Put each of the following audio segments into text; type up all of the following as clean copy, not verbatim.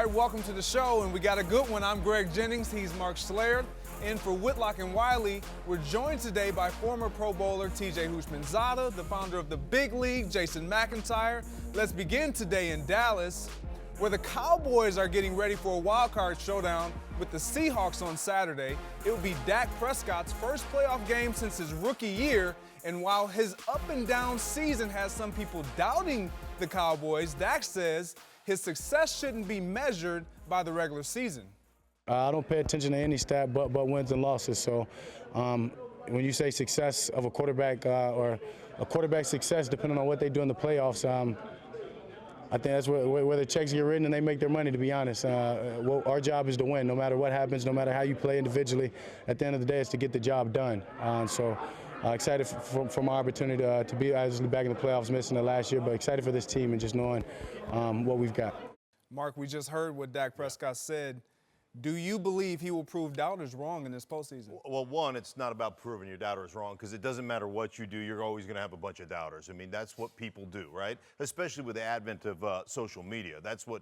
right, welcome to the show, and we got a good one. I'm Greg Jennings, he's Mark Schlereth. And for Whitlock and Wiley, we're joined today by former Pro Bowler T.J. Houshmandzadeh, the founder of the Big League, Jason McIntyre. Let's begin today in Dallas, where the Cowboys are getting ready for a wild-card showdown with the Seahawks on Saturday. It will be Dak Prescott's first playoff game since his rookie year, and while his up-and-down season has some people doubting the Cowboys, Dak says his success shouldn't be measured by the regular season. I don't pay attention to any stat but wins and losses. So when you say success of a quarterback or a quarterback's success, depending on what they do in the playoffs, I think that's where the checks get written and they make their money, to be honest. Our job is to win, no matter what happens, no matter how you play individually. At the end of the day, it's to get the job done. Excited for my opportunity to be obviously back in the playoffs, missing the last year, but excited for this team and just knowing what we've got. Mark, we just heard what Dak Prescott said. Do you believe he will prove doubters wrong in this postseason? Well, one, it's not about proving your doubters wrong, because it doesn't matter what you do, you're always going to have a bunch of doubters. I mean, that's what people do, right? Especially with the advent of social media. That's what,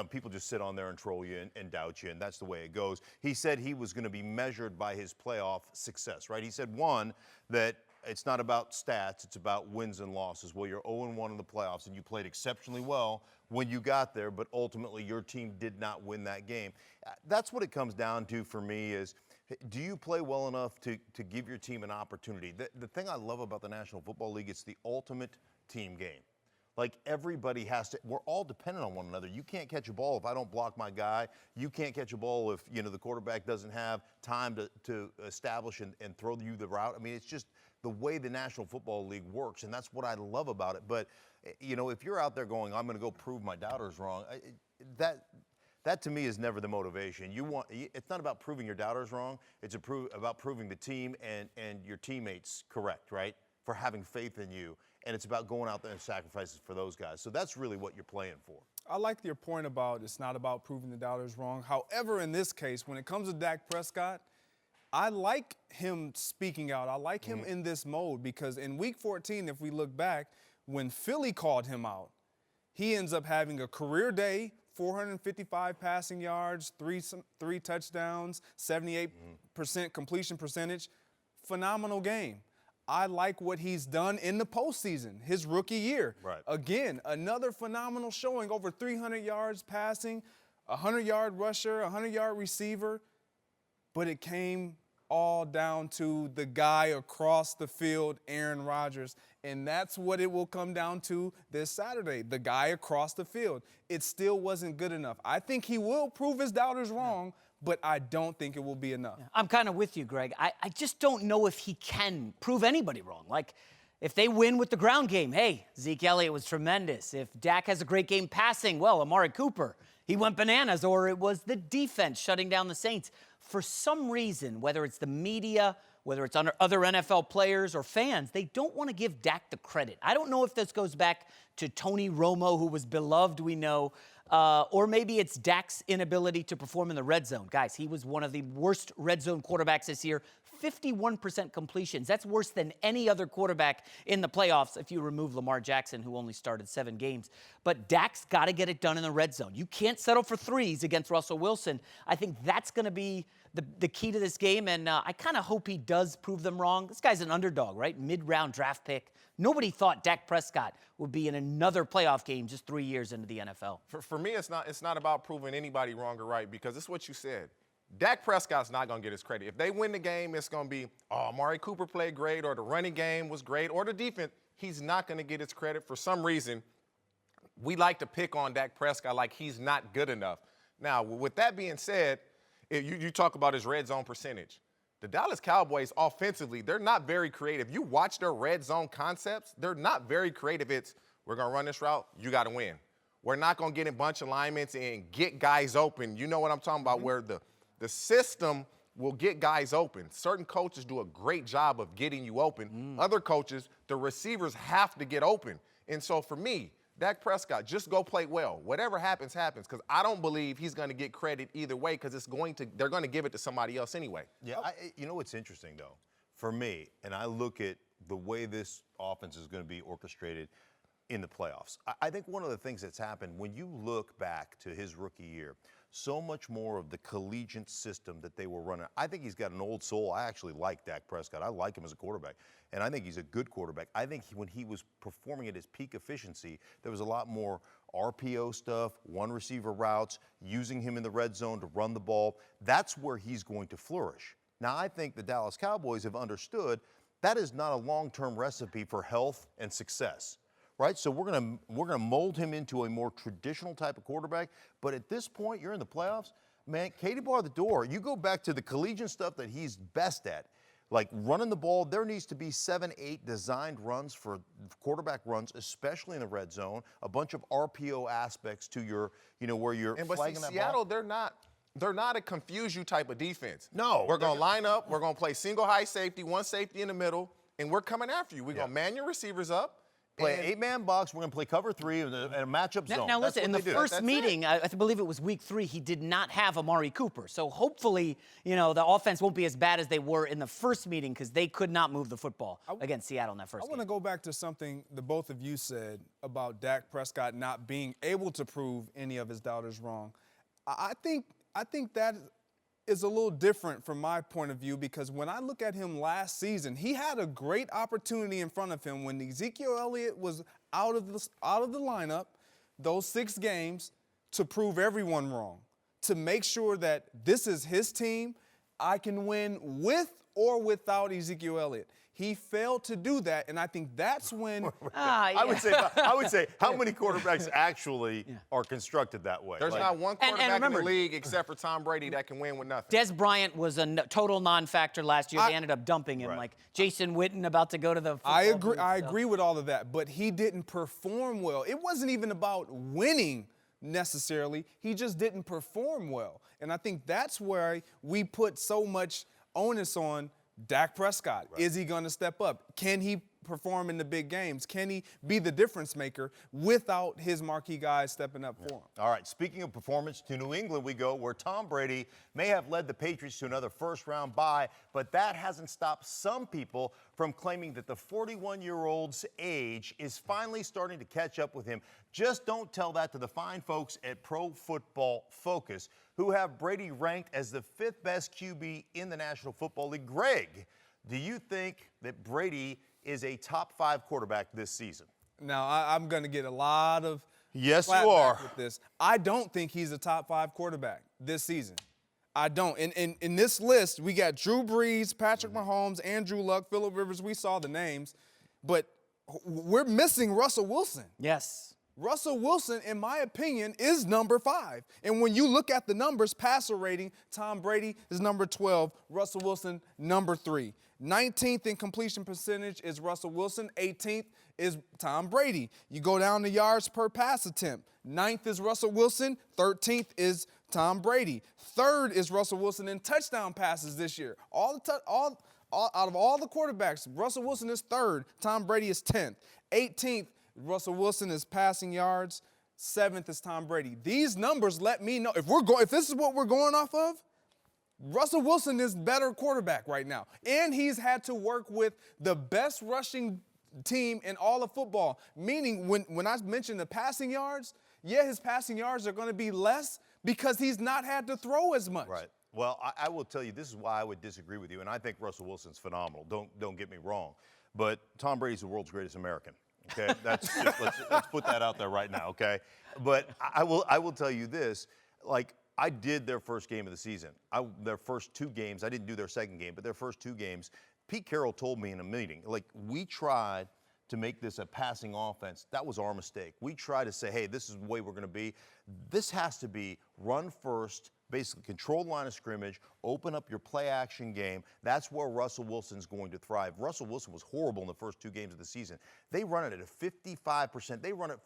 people just sit on there and troll you and doubt you, and that's the way it goes. He said he was going to be measured by his playoff success, right? He said, one, that it's not about stats, it's about wins and losses. Well, you're 0-1 in the playoffs, and you played exceptionally well when you got there, but ultimately your team did not win that game. That's what it comes down to for me is, do you play well enough to give your team an opportunity? The thing I love about the National Football League, it's the ultimate team game. Like, everybody has to, we're all dependent on one another. You can't catch a ball if I don't block my guy. You can't catch a ball if, the quarterback doesn't have time to establish and throw you the route. I mean, it's just the way the National Football League works, and that's what I love about it. But, if you're out there going, I'm going to go prove my doubters wrong, that to me is never the motivation. It's not about proving your doubters wrong. It's about proving the team and your teammates correct, right, for having faith in you. And it's about going out there and sacrificing for those guys. So that's really what you're playing for. I like your point about it's not about proving the doubters wrong. However, in this case, when it comes to Dak Prescott, I like him speaking out. I like him in this mode because in Week 14, if we look back, when Philly called him out, he ends up having a career day, 455 passing yards, three touchdowns, 78% completion percentage. Phenomenal game. I like what he's done in the postseason, his rookie year. Right. Again, another phenomenal showing, over 300 yards passing, a 100-yard rusher, a 100-yard receiver. But it came all down to the guy across the field, Aaron Rodgers. And that's what it will come down to this Saturday, the guy across the field. It still wasn't good enough. I think he will prove his doubters wrong, but I don't think it will be enough. I'm kind of with you, Greg. I just don't know if he can prove anybody wrong. Like, if they win with the ground game, hey, Zeke Elliott was tremendous. If Dak has a great game passing, well, Amari Cooper, he went bananas. Or it was the defense shutting down the Saints. For some reason, whether it's the media, whether it's other NFL players or fans, they don't want to give Dak the credit. I don't know if this goes back to Tony Romo, who was beloved, we know, or maybe it's Dak's inability to perform in the red zone. Guys, he was one of the worst red zone quarterbacks this year. 51% completions. That's worse than any other quarterback in the playoffs if you remove Lamar Jackson, who only started 7 games. But Dak's got to get it done in the red zone. You can't settle for threes against Russell Wilson. I think that's going to be the key to this game, and I kind of hope he does prove them wrong. This guy's an underdog, right? Mid-round draft pick. Nobody thought Dak Prescott would be in another playoff game just 3 years into the NFL. For me, it's not about proving anybody wrong or right, because it's what you said. Dak Prescott's not going to get his credit. If they win the game, it's going to be, oh, Amari Cooper played great, or the running game was great, or the defense. He's not going to get his credit. For some reason, we like to pick on Dak Prescott like he's not good enough. Now, with that being said, you talk about his red zone percentage. The Dallas Cowboys, offensively, they're not very creative. You watch their red zone concepts, they're not very creative. It's, we're going to run this route, you got to win. We're not going to get in bunch alignments and get guys open. You know what I'm talking about, where the system will get guys open. Certain coaches do a great job of getting you open. Other coaches, the receivers have to get open. And so for me, Dak Prescott, just go play well. Whatever happens, happens, because I don't believe he's going to get credit either way, because they're going to give it to somebody else anyway. Yeah, you know what's interesting, though? For me, and I look at the way this offense is going to be orchestrated, in the playoffs. I think one of the things that's happened when you look back to his rookie year, so much more of the collegiate system that they were running. I think he's got an old soul. I actually like Dak Prescott. I like him as a quarterback, and I think he's a good quarterback. I think when he was performing at his peak efficiency, there was a lot more RPO stuff, one receiver routes, using him in the red zone to run the ball. That's where he's going to flourish. Now, I think the Dallas Cowboys have understood that is not a long-term recipe for health and success. Right, so we're gonna mold him into a more traditional type of quarterback. But at this point, you're in the playoffs, man. Katie bar the door. You go back to the collegiate stuff that he's best at, like running the ball. There needs to be 7, 8 designed runs for quarterback runs, especially in the red zone. A bunch of RPO aspects to your, where you're flagging that Seattle, ball. they're not a confuse you type of defense. No, we're gonna line up. We're gonna play single high safety, one safety in the middle, and we're coming after you. We're gonna man your receivers up. Play 8-man box. We're going to play cover 3 in a matchup zone. Now listen, in the first meeting, I believe it was week 3, he did not have Amari Cooper. So hopefully, the offense won't be as bad as they were in the first meeting because they could not move the football against Seattle in that first game. I want to go back to something the both of you said about Dak Prescott not being able to prove any of his doubters wrong. I think that is a little different from my point of view because when I look at him last season, he had a great opportunity in front of him when Ezekiel Elliott was out of the lineup, those 6 games, to prove everyone wrong, to make sure that this is his team. I can win with or without Ezekiel Elliott. He failed to do that, and I think that's when I would say how many quarterbacks actually are constructed that way? There's not one quarterback in the league except for Tom Brady that can win with nothing. Des Bryant was a total non-factor last year. They ended up dumping him, like Jason Witten about to go to the football I agree with all of that, but he didn't perform well. It wasn't even about winning necessarily. He just didn't perform well, and I think that's where we put so much onus on Dak Prescott. Right. Is he going to step up? Can he perform in the big games? Can he be the difference maker without his marquee guys stepping up for him? All right, speaking of performance, to New England we go, where Tom Brady may have led the Patriots to another first-round bye, but that hasn't stopped some people from claiming that the 41-year-old's age is finally starting to catch up with him. Just don't tell that to the fine folks at Pro Football Focus, who have Brady ranked as the 5th best QB in the National Football League. Greg, do you think that Brady is a top 5 quarterback this season? Now, I'm going to get a lot of yes, you are with this. I don't think he's a top 5 quarterback this season. I don't. In this list, we got Drew Brees, Patrick Mahomes, Andrew Luck, Phillip Rivers. We saw the names, but we're missing Russell Wilson. Yes. Russell Wilson, in my opinion, is number 5. And when you look at the numbers, passer rating, Tom Brady is number 12, Russell Wilson number 3. 19th in completion percentage is Russell Wilson. 18th is Tom Brady. You go down to yards per pass attempt. 9th is Russell Wilson. 13th is Tom Brady. 3rd is Russell Wilson in touchdown passes this year. Out of all the quarterbacks, Russell Wilson is 3rd. Tom Brady is 10th. 18th, Russell Wilson is passing yards. 7th is Tom Brady. These numbers let me know if this is what we're going off of, Russell Wilson is better quarterback right now. And he's had to work with the best rushing team in all of football. Meaning when I mentioned the passing yards, yeah, his passing yards are going to be less because he's not had to throw as much. Right. Well, I will tell you, this is why I would disagree with you, and I think Russell Wilson's phenomenal. Don't get me wrong. But Tom Brady's the world's greatest American. Okay, let's put that out there right now. Okay, but I will tell you this, like I did their first game of the season. Their first 2 games. I didn't do their second game, but their first 2 games. Pete Carroll told me in a meeting, like we tried to make this a passing offense. That was our mistake. We tried to say, hey, this is the way we're going to be. This has to be run first. Basically control the line of scrimmage, open up your play-action game. That's where Russell Wilson's going to thrive. Russell Wilson was horrible in the first 2 games of the season. They run it at a 55%. They run it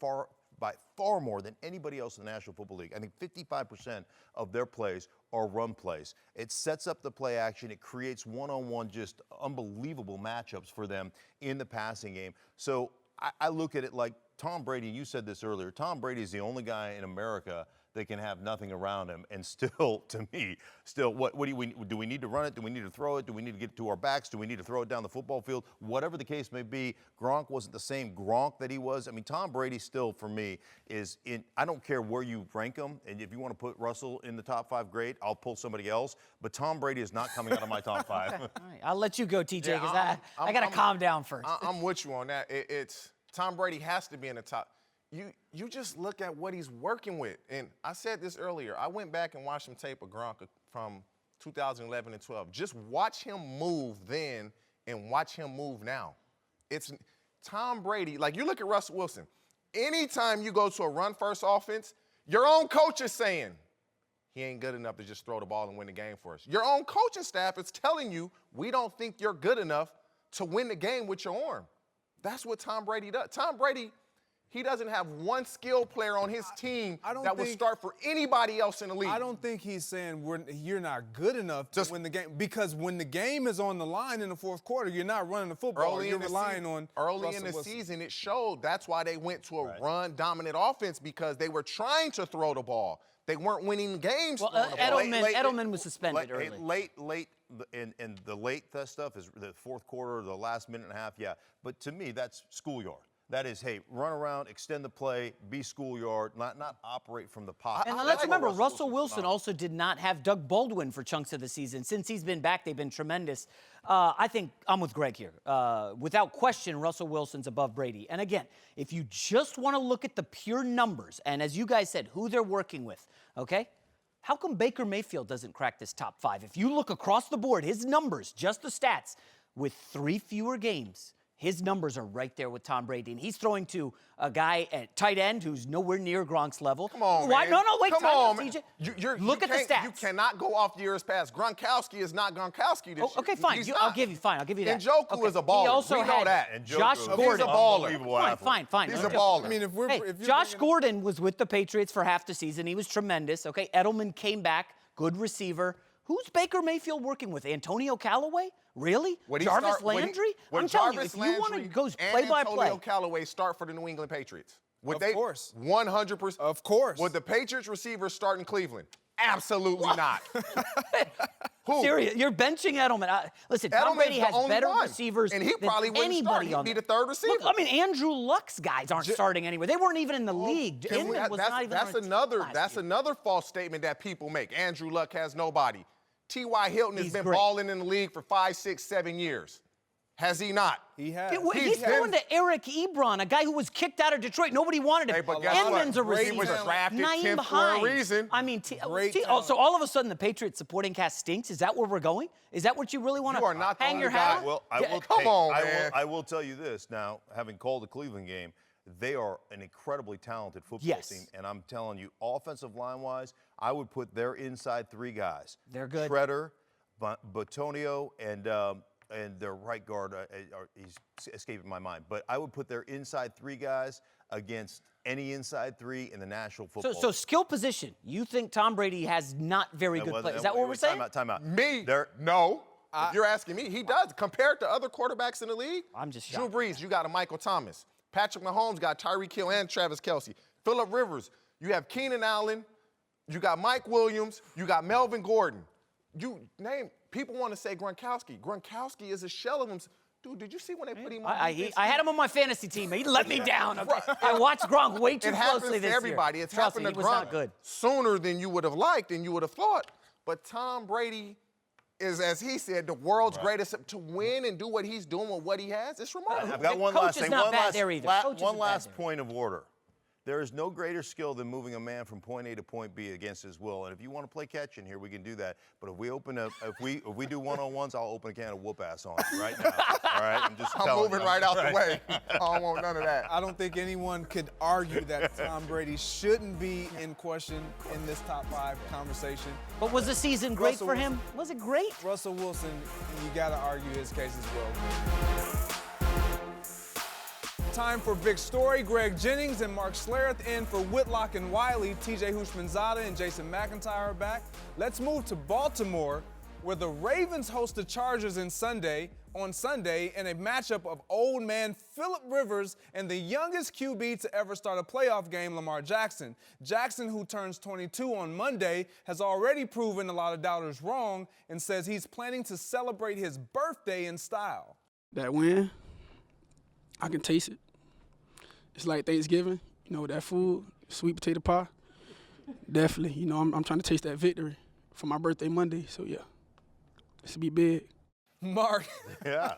by far more than anybody else in the National Football League. I think 55% of their plays are run plays. It sets up the play action. It creates one-on-one, just unbelievable matchups for them in the passing game. So I look at it like Tom Brady, you said this earlier, Tom Brady is the only guy in America that can have nothing around him and still, to me, what do we need to run it? Do we need to throw it? Do we need to get it to our backs? Do we need to throw it down the football field? Whatever the case may be, Gronk wasn't the same Gronk that he was. I mean, Tom Brady still, for me, is in, I don't care where you rank him, and if you want to put Russell in the top 5, great, I'll pull somebody else, but Tom Brady is not coming out of my top 5. All right, I'll let you go, TJ, because I got to calm down first. I'm with you on that. It's Tom Brady has to be in the top. You just look at what he's working with. And I said this earlier. I went back and watched some tape of Gronk from 2011 and 12. Just watch him move then and watch him move now. It's Tom Brady. Like, you look at Russell Wilson. Anytime you go to a run-first offense, your own coach is saying, he ain't good enough to just throw the ball and win the game for us. Your own coaching staff is telling you, we don't think you're good enough to win the game with your arm. That's what Tom Brady does. Tom Brady, he doesn't have one skilled player on his team that would start for anybody else in the league. I don't think he's saying you're not good enough to win the game, because when the game is on the line in the fourth quarter, you're not running the football. You're relying on Early in the season, it showed. That's why they went to a run-dominant offense, because they were trying to throw the ball. They weren't winning games. Well, Edelman was suspended early. Late, and the late stuff is the fourth quarter, the last minute and a half, yeah. But to me, that's schoolyard. That is, hey, run around, extend the play, be schoolyard, not operate from the pocket. And let's remember, Russell Wilson also did not have Doug Baldwin for chunks of the season. Since he's been back, they've been tremendous. I think I'm with Greg here. Without question, Russell Wilson's above Brady. And again, if you just want to look at the pure numbers, and as you guys said, who they're working with, okay? How come Baker Mayfield doesn't crack this top 5? If you look across the board, his numbers, just the stats, with 3 fewer games, his numbers are right there with Tom Brady. And he's throwing to a guy at tight end who's nowhere near Gronk's level. Come on, man. No, wait. Come on, man. Look at the stats. You cannot go off years past. Gronkowski is not Gronkowski this year. Okay, fine. I'll give you that. Njoku is a baller. He also we know that. And Josh Gordon. He's a baller. Fine. He's a baller. I mean, if Josh Gordon was with the Patriots for half the season. He was tremendous. Okay, Edelman came back. Good receiver. Who's Baker Mayfield working with? Antonio Callaway? Really? Jarvis Landry? I'm telling you, if you want to go play-by-play. Antonio Callaway start for the New England Patriots? Of course. 100%. Of course. Would the Patriots receivers start in Cleveland? Absolutely not. Who? Serious. You're benching Edelman. Listen, Tom Brady has better receivers and he probably than wouldn't anybody start. on He'd be the third receiver. Look, I mean, Andrew Luck's guys aren't starting anywhere. They weren't even in the league. Inman was not even on That's another false statement that people make. Andrew Luck has nobody. T.Y. Hilton has been balling in the league for 5, 6, 7 years. Has he not? He has. He's throwing to Eric Ebron, a guy who was kicked out of Detroit. Nobody wanted him. Hey, but guess Inman's a what? receiver. He was drafted 10th for Hines. a reason. I mean, talent. so all of a sudden the Patriots supporting cast stinks? Is that where we're going? Is that what you really want to hang your hat on? Well, I will tell you this now, having called the Cleveland game, they are an incredibly talented football team. And I'm telling you, offensive line-wise, I would put their inside 3 guys. They're good. Shredder, Batonio, and their right guard, he's escaping my mind. But I would put their inside 3 guys against any inside 3 in the National Football League. So skill position, you think Tom Brady has not very good play. Is that what we're saying? Time out. No. If you're asking me, he does. Compared to other quarterbacks in the league, I'm just shocked. Drew Brees, you got a Michael Thomas. Patrick Mahomes got Tyreek Hill and Travis Kelce. Phillip Rivers, you have Keenan Allen, you got Mike Williams, you got Melvin Gordon. People want to say Gronkowski. Gronkowski is a shell of himself. Dude, did you see when they put him on defense? I had him on my fantasy team. He let me down. Okay? I watched Gronk way too closely this year. It happens to everybody. It's happened to Gronk sooner than you would have liked and you would have thought. But Tom Brady is, as he said, the world's greatest to win and do what he's doing with what he has. It's remarkable. I've got one last thing. One last point of order. There is no greater skill than moving a man from point A to point B against his will. And if you want to play catch in here, we can do that. But if we do one-on-ones, I'll open a can of whoop ass on you right now. All right? I'm moving right out the way. I don't want none of that. I don't think anyone could argue that Tom Brady shouldn't be in question in this top 5 conversation. But was the season great for him? Was it great? Russell Wilson, you got to argue his case as well. Time for Big Story. Greg Jennings and Mark Schlereth in for Whitlock and Wiley. TJ Hushmanzada and Jason McIntyre are back. Let's move to Baltimore, where the Ravens host the Chargers on Sunday in a matchup of old man Phillip Rivers and the youngest QB to ever start a playoff game, Lamar Jackson. Jackson, who turns 22 on Monday, has already proven a lot of doubters wrong and says he's planning to celebrate his birthday in style. That win, I can taste it. It's like Thanksgiving, that food, sweet potato pie. Definitely, I'm trying to taste that victory for my birthday Monday, so yeah. This will be big. Mark, Yeah.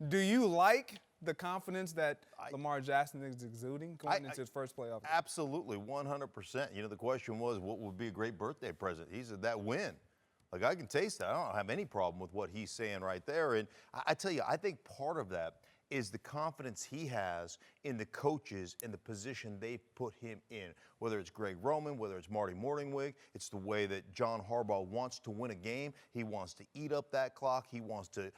do you like the confidence that Lamar Jackson is exuding going into his first playoff game? Absolutely, 100%. The question was, what would be a great birthday present? He said that win. Like, I can taste that. I don't have any problem with what he's saying right there. And I tell you, I think part of that is the confidence he has in the coaches and the position they put him in. Whether it's Greg Roman, whether it's Marty Morningwig, it's the way that John Harbaugh wants to win a game. He wants to eat up that clock. He wants to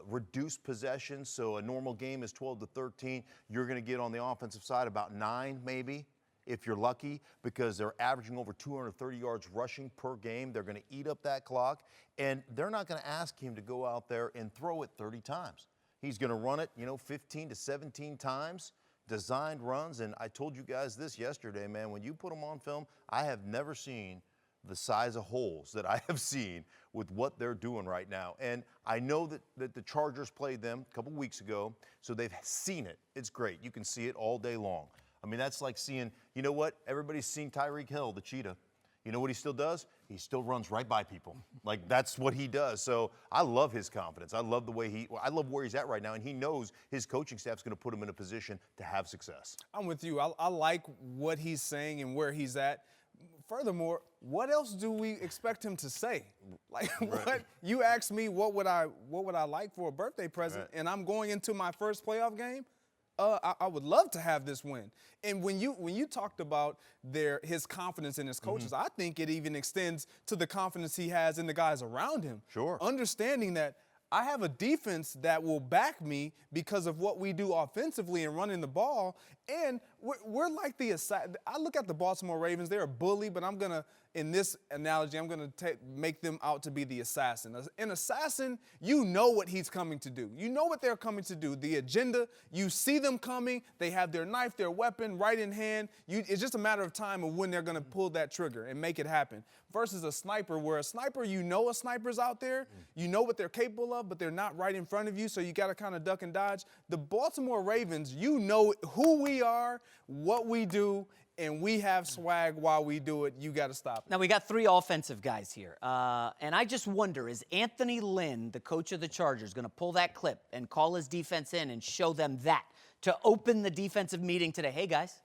reduce possessions. So a normal game is 12 to 13. You're going to get on the offensive side about 9 maybe, if you're lucky, because they're averaging over 230 yards rushing per game. They're going to eat up that clock, and they're not going to ask him to go out there and throw it 30 times. He's going to run it, 15 to 17 times, designed runs. And I told you guys this yesterday, man, when you put them on film, I have never seen the size of holes that I have seen with what they're doing right now. And I know that the Chargers played them a couple weeks ago, so they've seen it. It's great. You can see it all day long. I mean, that's like seeing, everybody's seen Tyreek Hill, the cheetah. You know what he still does? He still runs right by people. Like, that's what he does. So I love his confidence. I love the way I love where he's at right now, and he knows his coaching staff's going to put him in a position to have success. I'm with you. I like what he's saying and where he's at. Furthermore, what else do we expect him to say? Like, what you asked me, what would I like for a birthday present, and I'm going into my first playoff game. I would love to have this win. And when you talked about his confidence in his coaches, I think it even extends to the confidence he has in the guys around him. Sure. Understanding that I have a defense that will back me because of what we do offensively and running the ball. And we're like I look at the Baltimore Ravens, they're a bully, but in this analogy, I'm going to make them out to be the assassin. An assassin, you know what he's coming to do. You know what they're coming to do. The agenda, you see them coming. They have their knife, their weapon right in hand. It's just a matter of time of when they're going to pull that trigger and make it happen. Versus a sniper, where a sniper, a sniper's out there. You know what they're capable of, but they're not right in front of you, so you got to kind of duck and dodge. The Baltimore Ravens, you know who we are, what we do, and we have swag while we do it. You got to stop it. Now, we got 3 offensive guys here. And I just wonder, is Anthony Lynn, the coach of the Chargers, going to pull that clip and call his defense in and show them that to open the defensive meeting today? Hey, guys,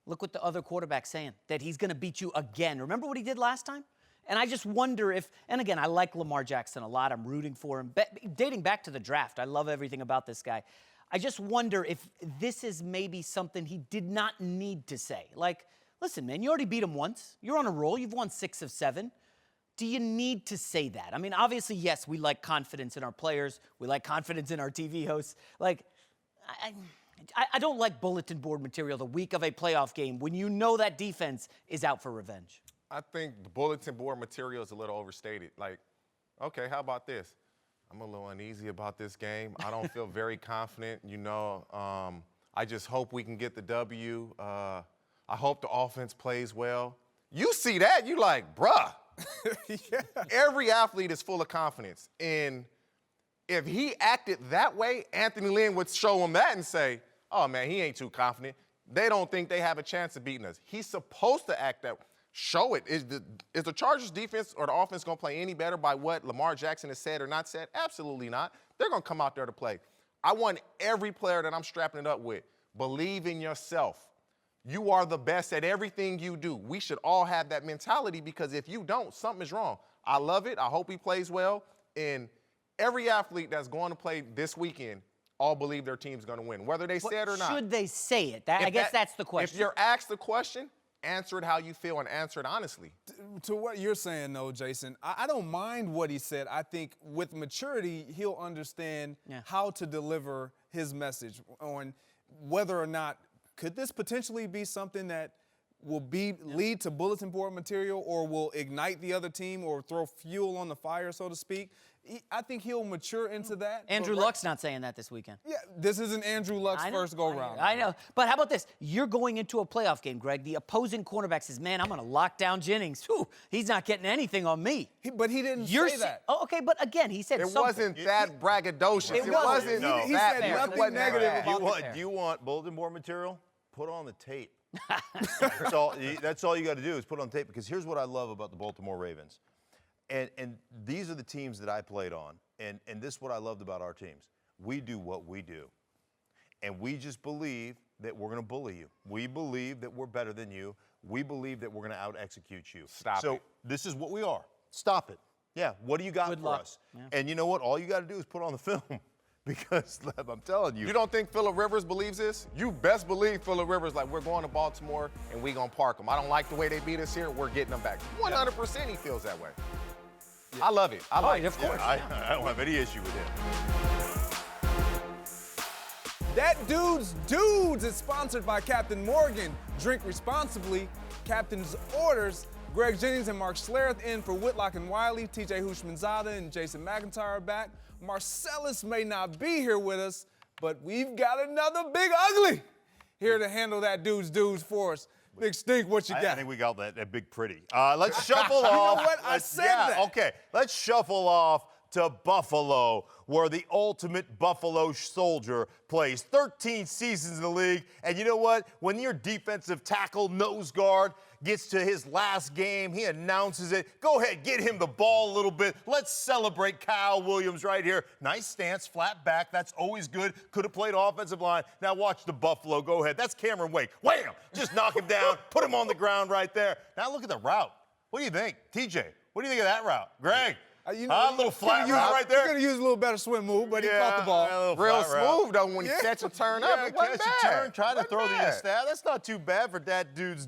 look what the other quarterback's saying, that he's going to beat you again. Remember what he did last time? And I just wonder if, and again, I like Lamar Jackson a lot. I'm rooting for him. Dating back to the draft, I love everything about this guy. I just wonder if this is maybe something he did not need to say. Like, listen, man, you already beat him once. You're on a roll. You've won 6 of 7. Do you need to say that? I mean, obviously, yes, we like confidence in our players. We like confidence in our TV hosts. Like, I don't like bulletin board material the week of a playoff game when you know that defense is out for revenge. I think the bulletin board material is a little overstated. Like, okay, how about this? I'm a little uneasy about this game. I don't feel very confident. I just hope we can get the W. I hope the offense plays well. You see that, you like, bruh. Yeah. Every athlete is full of confidence. And if he acted that way, Anthony Lynn would show him that and say, oh, man, he ain't too confident. They don't think they have a chance of beating us. He's supposed to act that way. Show it. Is the Chargers defense or the offense going to play any better by what Lamar Jackson has said or not said? Absolutely not. They're going to come out there to play. I want every player that I'm strapping it up with, believe in yourself. You are the best at everything you do. We should all have that mentality, because if you don't, something is wrong. I love it. I hope he plays well. And every athlete that's going to play this weekend all believe their team's going to win, whether they say it or not. Should they say it? I guess that's the question. If you're asked the question, answer it how you feel and answer it honestly. To what you're saying, though, Jason, I don't mind what he said. I think with maturity, he'll understand how to deliver his message on whether or not could this potentially be something that lead to bulletin board material or will ignite the other team or throw fuel on the fire, so to speak. I think he'll mature into that. Andrew Luck's not saying that this weekend. Yeah, this isn't Andrew Luck's first go-round. I know. But how about this? You're going into a playoff game, Greg. The opposing cornerback says, man, I'm going to lock down Jennings. Whew, he's not getting anything on me. But he didn't say that. Oh, okay, but again, he said It something. wasn't that braggadocious. It wasn't. No, He that said nothing wasn't negative that. about Do you want bulletin board material? Put on the tape. That's all you got to do is put on tape, because here's what I love about the Baltimore Ravens. And these are the teams that I played on. And this is what I loved about our teams. We do what we do. And we just believe that we're going to bully you. We believe that we're better than you. We believe that we're going to out-execute you. So this is what we are. Stop it. Yeah, what do you got for us? Yeah. And you know what? All you got to do is put on the film. Because I'm telling you. You don't think Phillip Rivers believes this? You best believe Phillip Rivers, like, we're going to Baltimore and we're going to park them. I don't like the way they beat us here. We're getting them back. 100% he feels that way. Yeah. I love it. I like it. Of course. I don't have any issue with him. That Dudes is sponsored by Captain Morgan. Drink responsibly. Captain's orders. Greg Jennings and Mark Schlereth in for Whitlock and Wiley. TJ Hushmanzada and Jason McIntyre are back. Marcellus may not be here with us, but we've got another Big Ugly here to handle that dudes for us. Big Stink, what you got? I think we got that Big Pretty. Let's shuffle off. You know what? I said that. Okay, let's shuffle off to Buffalo, where the ultimate Buffalo soldier plays 13 seasons in the league. And you know what? When your defensive tackle nose guard gets to his last game, he announces it. Go ahead, get him the ball a little bit. Let's celebrate Kyle Williams right here. Nice stance, flat back. That's always good. Could have played offensive line. Now watch the Buffalo. Go ahead. That's Cameron Wake. Wham! Just knock him down. Put him on the ground right there. Now look at the route. What do you think? TJ, what do you think of that route? Greg? A little flat route right there. He could have used a little better swim move, but he caught the ball. Real smooth, though, when he catch a turn up. It wasn't catch bad. a turn, try to throw the stab. That's not too bad for that dude.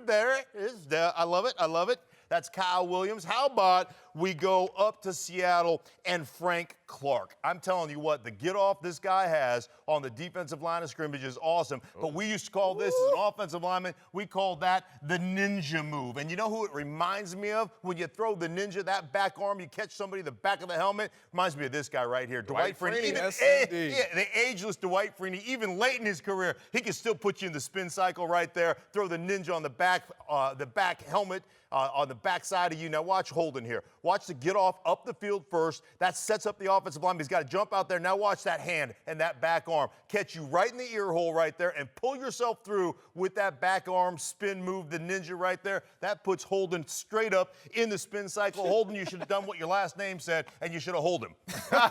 There it is. I love it. That's Kyle Williams. How about we go up to Seattle and Frank Clark? I'm telling you what, the get-off this guy has on the defensive line of scrimmage is awesome. But we used to call this, as an offensive lineman, we called that the ninja move. And you know who it reminds me of? When you throw the ninja, that back arm, you catch somebody in the back of the helmet. Reminds me of this guy right here, Dwight Freeney. The ageless Dwight Freeney, even late in his career, he can still put you in the spin cycle right there, throw the ninja on the back helmet, on the backside of you. Now watch Holden here. Watch the get off up the field first. That sets up the offensive lineman. He's got to jump out there. Now watch that hand and that back arm catch you right in the ear hole right there and pull yourself through with that back arm spin move, the ninja right there. That puts Holden straight up in the spin cycle. Holden, you should have done what your last name said, and you should have hold him,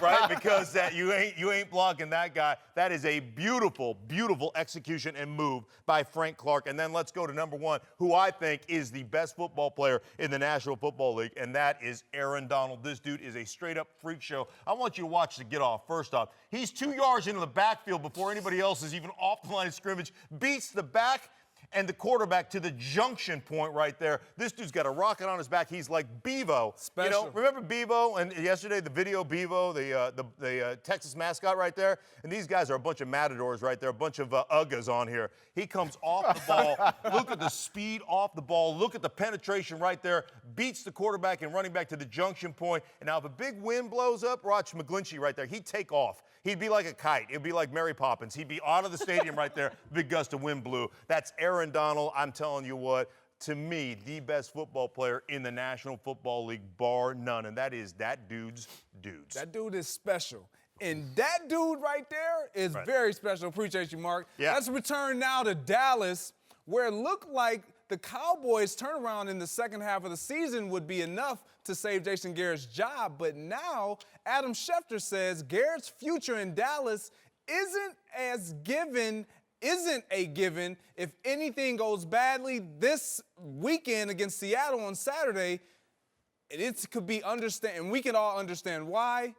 right? Because you ain't blocking that guy. That is a beautiful, beautiful execution and move by Frank Clark. And then let's go to number one, who I think is the best football player in the National Football League, and that is Aaron Donald. This dude is a straight-up freak show. I want you to watch the get-off. First off, he's 2 yards into the backfield before anybody else is even off the line of scrimmage, beats the back and the quarterback to the junction point right there. This dude's got a rocket on his back. He's like Bevo. Special. You know, remember Bevo? And yesterday, the video Bevo, the Texas mascot right there? And these guys are a bunch of matadors right there, a bunch of Uggas on here. He comes off the ball. Look at the speed off the ball. Look at the penetration right there. Beats the quarterback and running back to the junction point. And now if a big wind blows up, watch McGlinchey right there. He'd take off. He'd be like a kite. It'd be like Mary Poppins. He'd be out of the stadium right there. Big gust of wind blew. That's Aaron Donald. I'm telling you what, to me, the best football player in the National Football League, bar none. And that is that dude's dudes. That dude is special. And that dude right there is very special. Appreciate you, Mark. Yeah. Let's return now to Dallas, where it looked like the Cowboys' turnaround in the second half of the season would be enough to save Jason Garrett's job. But now Adam Schefter says Garrett's future in Dallas isn't a given. If anything goes badly this weekend against Seattle on Saturday, it could be understand, and we can all understand why.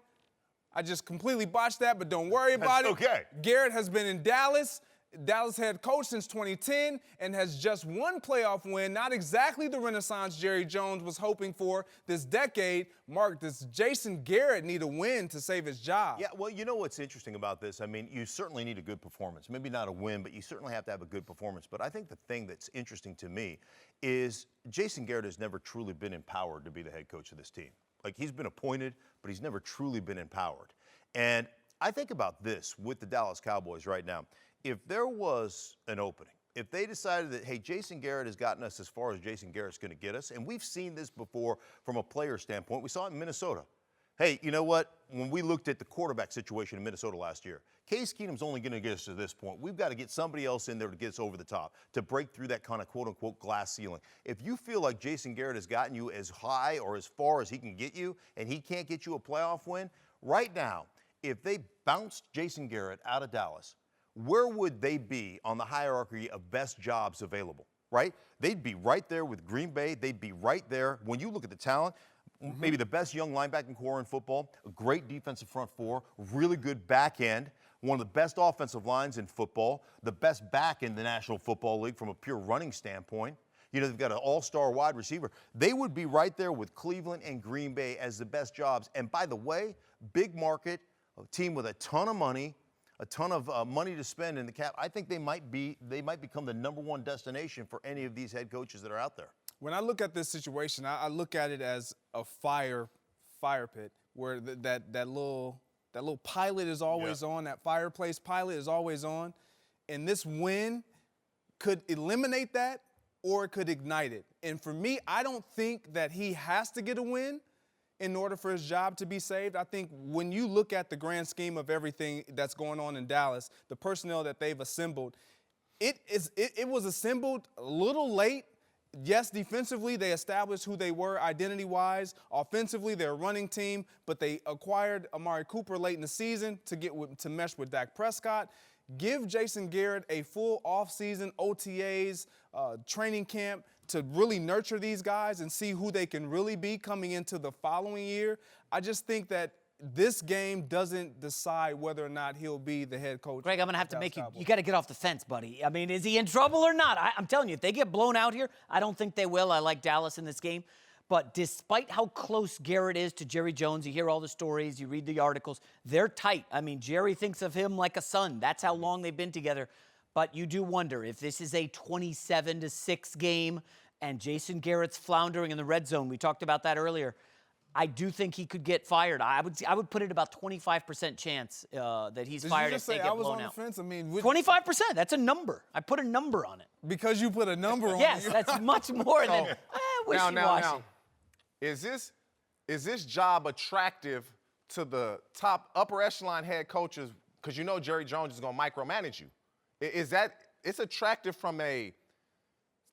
I just completely botched that, but don't worry about it. Okay. Garrett has been in Dallas. Dallas head coach since 2010 and has just one playoff win, not exactly the renaissance Jerry Jones was hoping for this decade. Mark, does Jason Garrett need a win to save his job? Yeah, well, you know what's interesting about this? I mean, you certainly need a good performance. Maybe not a win, but you certainly have to have a good performance. But I think the thing that's interesting to me is Jason Garrett has never truly been empowered to be the head coach of this team. Like, he's been appointed, but he's never truly been empowered. And I think about this with the Dallas Cowboys right now. If there was an opening, if they decided that, hey, Jason Garrett has gotten us as far as Jason Garrett's going to get us, and we've seen this before from a player standpoint. We saw it in Minnesota. Hey, you know what? When we looked at the quarterback situation in Minnesota last year, Case Keenum's only going to get us to this point. We've got to get somebody else in there to get us over the top, to break through that kind of quote-unquote glass ceiling. If you feel like Jason Garrett has gotten you as high or as far as he can get you, and he can't get you a playoff win, right now, if they bounced Jason Garrett out of Dallas, where would they be on the hierarchy of best jobs available, right? They'd be right there with Green Bay. They'd be right there. When you look at the talent, maybe the best young linebacking core in football, a great defensive front four, really good back end, one of the best offensive lines in football, the best back in the National Football League from a pure running standpoint. You know, they've got an all-star wide receiver. They would be right there with Cleveland and Green Bay as the best jobs. And by the way, big market, a team with a ton of money, a ton of money to spend in the cap. I think they might become the #1 destination for any of these head coaches that are out there. When I look at this situation, I look at it as a fire pit where that little pilot is always on. That fireplace pilot is always on, and this win could eliminate that or it could ignite it. And for me, I don't think that he has to get a win in order for his job to be saved. I think when you look at the grand scheme of everything that's going on in Dallas, the personnel that they've assembled, it was assembled a little late. Yes, defensively, they established who they were identity-wise. Offensively, they're a running team, but they acquired Amari Cooper late in the season to mesh with Dak Prescott. Give Jason Garrett a full offseason, OTAs, training camp, to really nurture these guys and see who they can really be coming into the following year. I just think that this game doesn't decide whether or not he'll be the head coach. Greg, I'm going to have to make you got to get off the fence, buddy. I mean, is he in trouble or not? I'm telling you, if they get blown out here, I don't think they will. I like Dallas in this game. But despite how close Garrett is to Jerry Jones, you hear all the stories, you read the articles, they're tight. I mean, Jerry thinks of him like a son. That's how long they've been together. But you do wonder if this is a 27-6 game and Jason Garrett's floundering in the red zone. We talked about that earlier. I do think he could get fired. I would put it about 25% chance that he's fired if they get blown out. I was on the fence. I mean, 25%. That's a number. I put a number on it. Because you put a number on it. Yes, that's much more than wishy-washy. Now, is this job attractive to the top upper echelon head coaches? Because you know Jerry Jones is going to micromanage you. It's attractive from a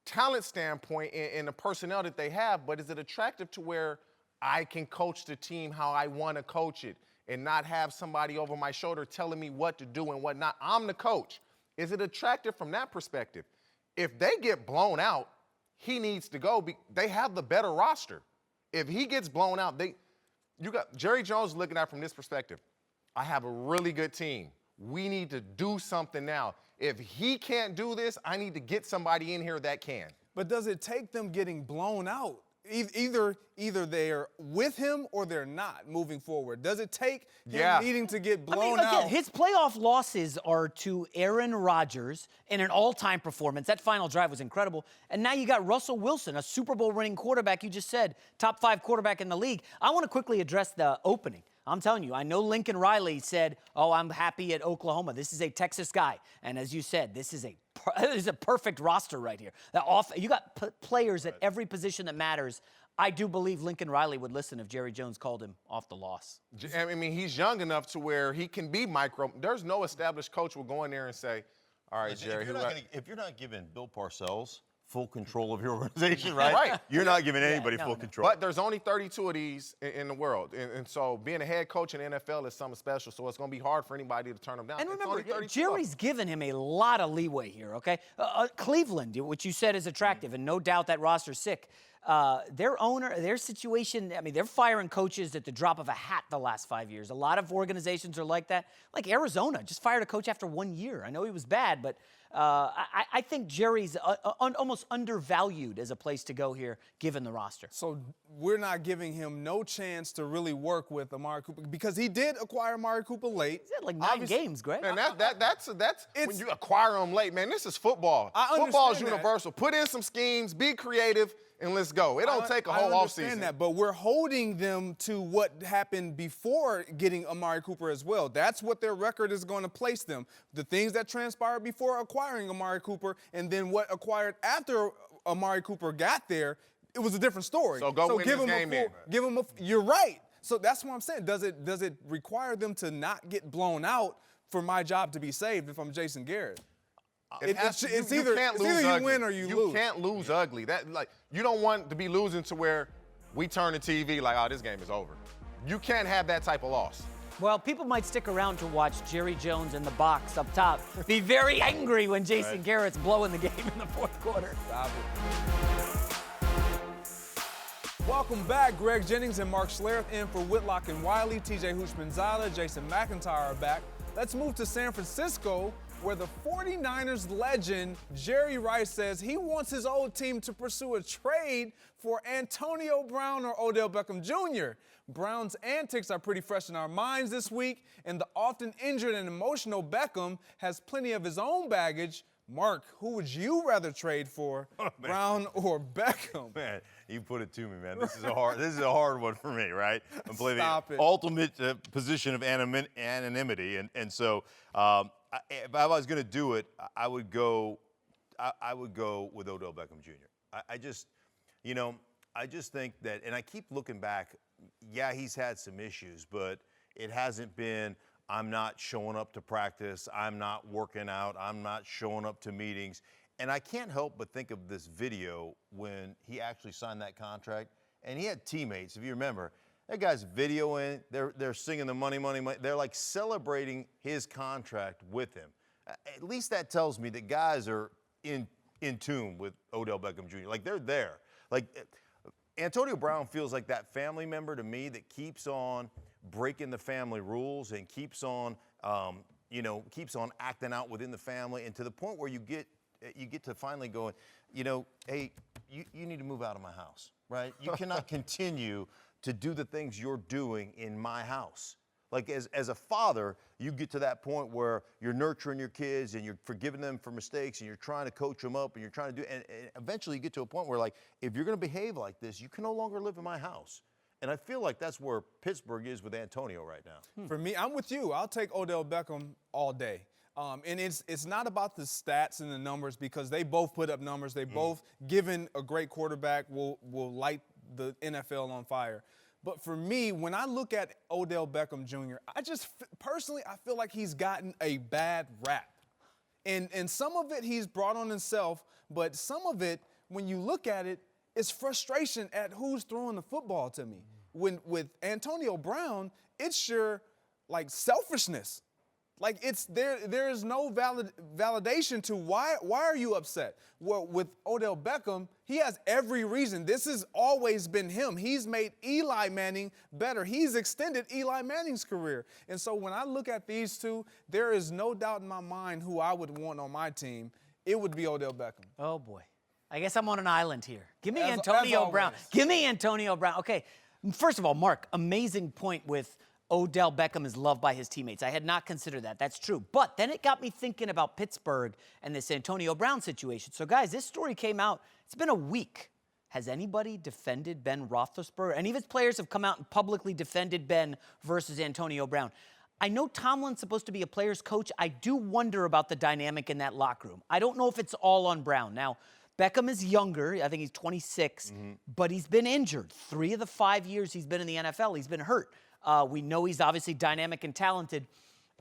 talent standpoint in the personnel that they have, but is it attractive to where I can coach the team how I want to coach it and not have somebody over my shoulder telling me what to do and what not? I'm the coach. Is it attractive from that perspective? If they get blown out, he needs to go. They have the better roster. If he gets blown out, you got Jerry Jones looking at it from this perspective. I have a really good team. We need to do something now. If he can't do this, I need to get somebody in here that can. But does it take them getting blown out? Either they're with him or they're not moving forward. Does it take him needing to get blown out? His playoff losses are to Aaron Rodgers in an all-time performance. That final drive was incredible. And now you got Russell Wilson, a Super Bowl winning quarterback. You just said top 5 quarterback in the league. I want to quickly address the opening. I'm telling you, I know Lincoln Riley said, I'm happy at Oklahoma. This is a Texas guy. And as you said, this is a perfect roster right here. You got players at every position that matters. I do believe Lincoln Riley would listen if Jerry Jones called him off the loss. I mean, he's young enough to where he can be micro. There's no established coach will go in there and say, all right, Jerry. If you're not giving Bill Parcells full control of your organization, right? You're not giving anybody full control. But there's only 32 of these in the world. And so being a head coach in the NFL is something special. So it's going to be hard for anybody to turn them down. And remember, Jerry's given him a lot of leeway here, okay? Cleveland, which you said is attractive, and no doubt that roster's sick. their owner, their situation, I mean, they're firing coaches at the drop of a hat the last 5 years. A lot of organizations are like that. Like Arizona just fired a coach after 1 year. I know he was bad, but I think Jerry's almost undervalued as a place to go here, given the roster. So we're not giving him no chance to really work with Amari Cooper because he did acquire Amari Cooper late. He's had like 9 games, Greg. Man, that's when you acquire them late, man. This is football. Football is universal. Put in some schemes, be creative, and let's go. It don't take a whole offseason. I understand that, but we're holding them to what happened before getting Amari Cooper as well. That's what their record is going to place them. The things that transpired before acquiring Amari Cooper and then what acquired after Amari Cooper got there, it was a different story. So go win this game then. Give him you're right. So that's what I'm saying. Does it require them to not get blown out for my job to be saved if I'm Jason Garrett? It's either you win or you lose. You can't lose ugly. You don't want to be losing to where we turn the TV like, oh, this game is over. You can't have that type of loss. Well, people might stick around to watch Jerry Jones in the box up top be very angry when Jason Garrett's blowing the game in the fourth quarter. Stop it. Welcome back. Greg Jennings and Mark Schlereth in for Whitlock and Wiley. TJ Houshmandzadeh, Jason McIntyre are back. Let's move to San Francisco, where the 49ers legend Jerry Rice says he wants his old team to pursue a trade for Antonio Brown or Odell Beckham Jr. Brown's antics are pretty fresh in our minds this week, and the often injured and emotional Beckham has plenty of his own baggage. Mark, who would you rather trade for, Brown or Beckham? Man, you put it to me, man. This is a hard one for me, right? I'm playing the it. ultimate position of anonymity, and so if I was going to do it, I would go with Odell Beckham Jr. I just think that, and I keep looking back. Yeah, he's had some issues, but it hasn't been, I'm not showing up to practice, I'm not working out, I'm not showing up to meetings. And I can't help but think of this video when he actually signed that contract, and he had teammates, if you remember. That guy's videoing, they're singing the money, money, money. They're like celebrating his contract with him. At least that tells me that guys are in tune with Odell Beckham Jr. Like, they're there. Like, Antonio Brown feels like that family member to me that keeps on breaking the family rules and keeps on acting out within the family, and to the point where you get to finally going, hey, you need to move out of my house, right? You cannot continue to do the things you're doing in my house. Like, as a father, you get to that point where you're nurturing your kids and you're forgiving them for mistakes and you're trying to coach them up and you're trying to do, and eventually you get to a point where, like, if you're going to behave like this, you can no longer live in my house. And I feel like that's where Pittsburgh is with Antonio right now. For me, I'm with you. I'll take Odell Beckham all day. And it's not about the stats and the numbers, because they both put up numbers. They both, given a great quarterback, will light the NFL on fire. But for me, when I look at Odell Beckham Jr., personally, I feel like he's gotten a bad rap. And some of it he's brought on himself, but some of it, when you look at it, it's frustration at who's throwing the football to me. With Antonio Brown, it's sure like selfishness. Like, it's there is no validation to why are you upset? Well, with Odell Beckham, he has every reason. This has always been him. He's made Eli Manning better. He's extended Eli Manning's career. And so when I look at these two, there is no doubt in my mind who I would want on my team. It would be Odell Beckham. Oh, boy. I guess I'm on an island here. Give me Antonio Brown. Give me Antonio Brown. Okay, first of all, Mark, amazing point with Odell Beckham is loved by his teammates. I had not considered that. That's true. But then it got me thinking about Pittsburgh and this Antonio Brown situation. So, guys, this story came out. It's been a week. Has anybody defended Ben Roethlisberger? Any of his players have come out and publicly defended Ben versus Antonio Brown. I know Tomlin's supposed to be a player's coach. I do wonder about the dynamic in that locker room. I don't know if it's all on Brown. Now, Beckham is younger. I think he's 26, but he's been injured. 3 of the 5 years he's been in the NFL, he's been hurt. We know he's obviously dynamic and talented.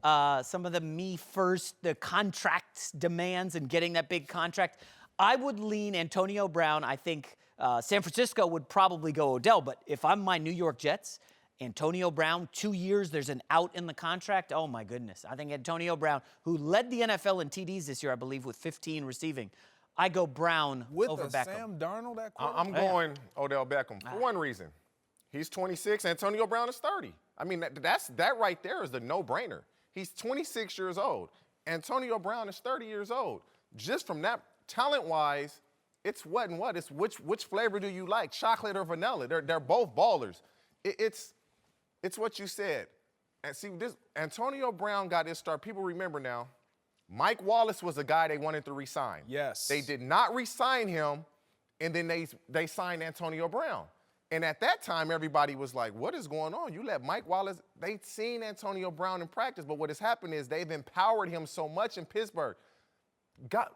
Some of the contract demands and getting that big contract. I would lean Antonio Brown. I think San Francisco would probably go Odell, but if I'm my New York Jets, Antonio Brown, 2 years, there's an out in the contract. Oh, my goodness. I think Antonio Brown, who led the NFL in TDs this year, I believe, with 15 receiving, I go Brown With over a Beckham. Sam Darnold at I'm going Odell Beckham for one reason. He's 26. Antonio Brown is 30. I mean, that right there is the no-brainer. He's 26 years old. Antonio Brown is 30 years old. Just from that, talent-wise, it's what and what. It's which flavor do you like, chocolate or vanilla? They're both ballers. It's what you said. And see, this Antonio Brown got his start. People remember now. Mike Wallace was the guy they wanted to re-sign. Yes. They did not re-sign him, and then they signed Antonio Brown. And at that time, everybody was like, what is going on? You let Mike Wallace, they'd seen Antonio Brown in practice, but what has happened is they've empowered him so much in Pittsburgh.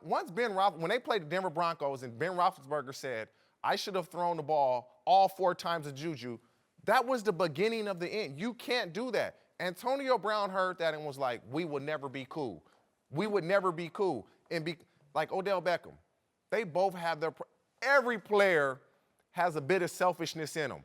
Once when they played the Denver Broncos and Ben Roethlisberger said, I should have thrown the ball all 4 times to Juju, that was the beginning of the end. You can't do that. Antonio Brown heard that and was like, we would never be cool. We would never be cool. And be like Odell Beckham. They both have every player has a bit of selfishness in them.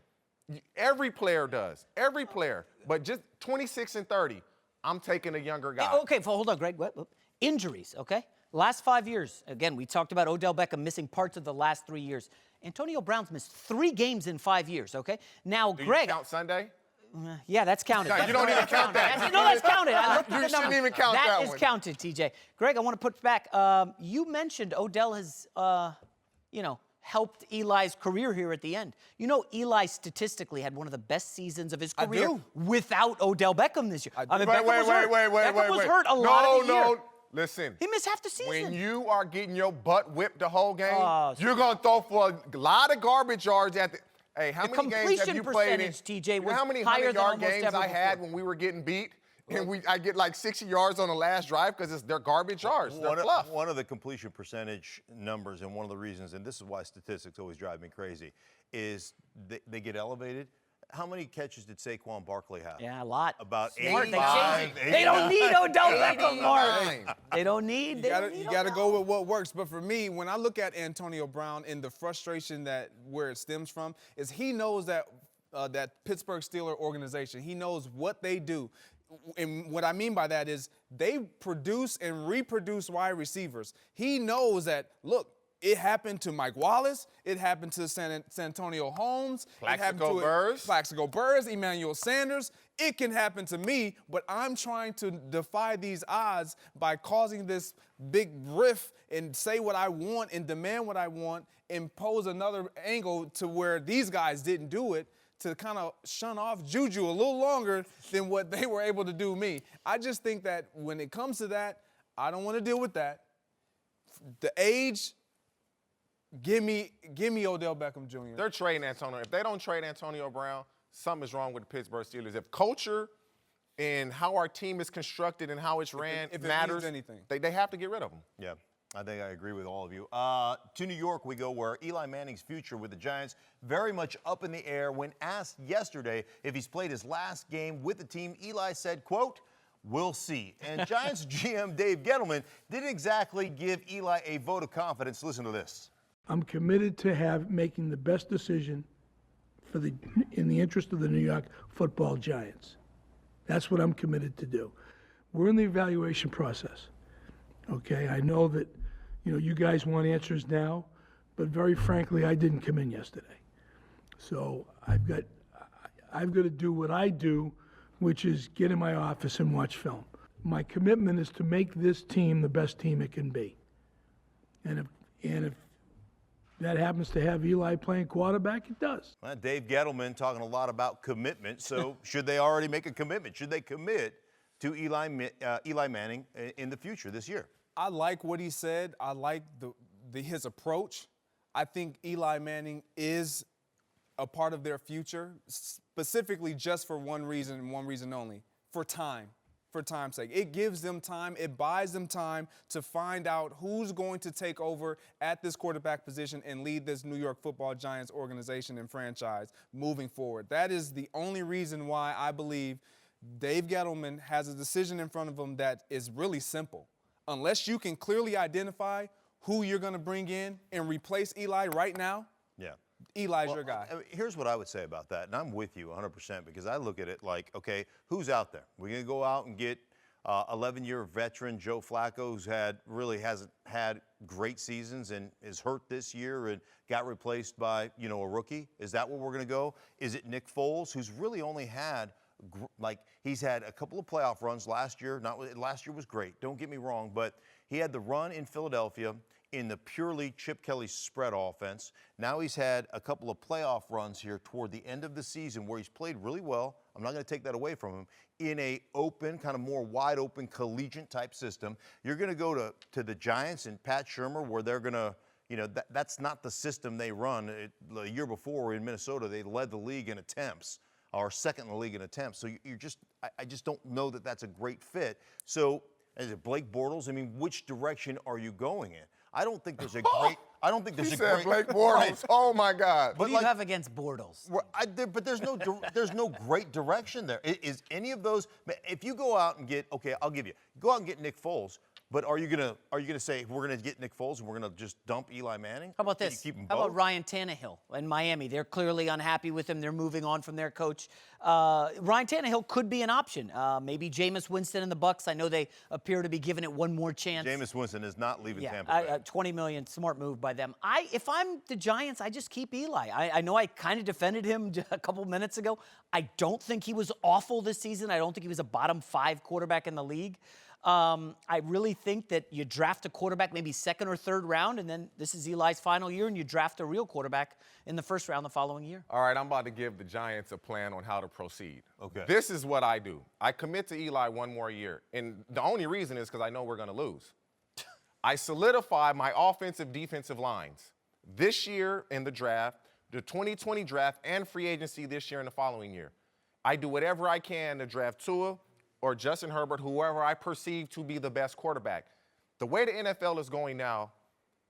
Every player does. Every player. But just 26 and 30, I'm taking a younger guy. Okay, hold on, Greg. What? Injuries, okay? Last 5 years, again, we talked about Odell Beckham missing parts of the last 3 years. Antonio Brown's missed 3 games in 5 years, okay? Now, Do Greg. You count Sunday? Yeah, that's counted. No, you don't even count that. No, that's counted. I looked at You the shouldn't numbers. even count that That is one. counted, TJ. Greg, I want to put back. You mentioned Odell has, helped Eli's career here at the end. You know, Eli statistically had one of the best seasons of his I career do. without Odell Beckham this year. I mean, Wait, Beckham was hurt. Beckham was hurt a lot of the year. Listen. He missed half the season. When you are getting your butt whipped the whole game, Oh, you're going to throw for a lot of garbage yards at the. Hey, how The many games have you completion played in? percentage, TJ, was how many higher than 100-yard almost games ever I had before. when we were getting beat? And I get like 60 yards on the last drive because they're garbage yards. They're fluff. One of the completion percentage numbers, and one of the reasons, and this is why statistics always drive me crazy, is they get elevated. How many catches did Saquon Barkley have? Yeah, a lot. About Smart. 85. They don't need Odell Beckham, Mark. 89. They don't need. You got to go with what works. But for me, when I look at Antonio Brown and the frustration where it stems from, is he knows that that Pittsburgh Steelers organization, he knows what they do. And what I mean by that is they produce and reproduce wide receivers. He knows that, look, it happened to Mike Wallace. It happened to Santonio Holmes. It happened to Plaxico Burress, Emmanuel Sanders. It can happen to me, but I'm trying to defy these odds by causing this big rift and say what I want and demand what I want and pose another angle to where these guys didn't do it, to kind of shun off Juju a little longer than what they were able to do me. I just think that when it comes to that, I don't want to deal with that. The age, give me Odell Beckham Jr. They're trading Antonio. If they don't trade Antonio Brown, something is wrong with the Pittsburgh Steelers. If culture and how our team is constructed and how it's ran if it matters, means anything. They have to get rid of him. Yeah, I think I agree with all of you. To New York we go, where Eli Manning's future with the Giants very much up in the air. When asked yesterday if he's played his last game with the team, Eli said, quote, "We'll see." And Giants GM Dave Gettleman didn't exactly give Eli a vote of confidence. Listen to this. I'm committed to making the best decision in the interest of the New York Football Giants. That's what I'm committed to do. We're in the evaluation process. Okay, I know that you guys want answers now, but very frankly, I didn't come in yesterday. So I've got to do what I do, which is get in my office and watch film. My commitment is to make this team the best team it can be. And if that happens to have Eli playing quarterback, it does. Well, Dave Gettleman talking a lot about commitment. So should they already make a commitment? Should they commit to Eli Manning in the future this year? I like what he said. I like his approach. I think Eli Manning is a part of their future, specifically just for one reason and one reason only, for time. For time's sake. It gives them time. It buys them time to find out who's going to take over at this quarterback position and lead this New York Football Giants organization and franchise moving forward. That is the only reason why I believe Dave Gettleman has a decision in front of him that is really simple. Unless you can clearly identify who you're going to bring in and replace Eli right now, Yeah. Eli's your guy. I mean, here's what I would say about that, and I'm with you 100% because I look at it like, okay, who's out there? We're going to go out and get 11-year veteran Joe Flacco, who's hasn't had great seasons and is hurt this year and got replaced by, a rookie? Is that where we're going to go? Is it Nick Foles, who's really only had he's had a couple of playoff runs last year. Last year was great, don't get me wrong, but he had the run in Philadelphia in the purely Chip Kelly spread offense. Now he's had a couple of playoff runs here toward the end of the season where he's played really well. I'm not going to take that away from him. In a open, kind of more wide open, collegiate type system. You're going to go to the Giants and Pat Shurmur where they're going to, that's not the system they run. The year before in Minnesota, they led the league in attempts, or second in the league in attempts. So I just don't know that that's a great fit. So is it Blake Bortles? I mean, which direction are you going in? I don't think there's a great. I don't think there's He a said great. Blake Bortles. Right. Oh my God. What do you have against Bortles? But there's no great direction there. Is any of those? If you go out and get, okay, I'll give you. Go out and get Nick Foles. But are you gonna say we're gonna get Nick Foles and we're gonna just dump Eli Manning? How about Can this? you keep them How both? about Ryan Tannehill in Miami? They're clearly unhappy with him. They're moving on from their coach. Ryan Tannehill could be an option. Maybe Jameis Winston and the Bucs. I know they appear to be giving it one more chance. Jameis Winston is not leaving Tampa Bay. $20 million, smart move by them. If I'm the Giants, I just keep Eli. I know I kind of defended him a couple minutes ago. I don't think he was awful this season. I don't think he was a bottom 5 quarterback in the league. I really think that you draft a quarterback maybe second or third round, and then this is Eli's final year, and you draft a real quarterback in the first round the following year. All right, I'm about to give the Giants a plan on how to proceed. Okay. This is what I do. I commit to Eli one more year, and the only reason is because I know we're going to lose. I solidify my offensive defensive lines this year in the draft, the 2020 draft, and free agency this year and the following year. I do whatever I can to draft Tua or Justin Herbert, whoever I perceive to be the best quarterback. The way the NFL is going now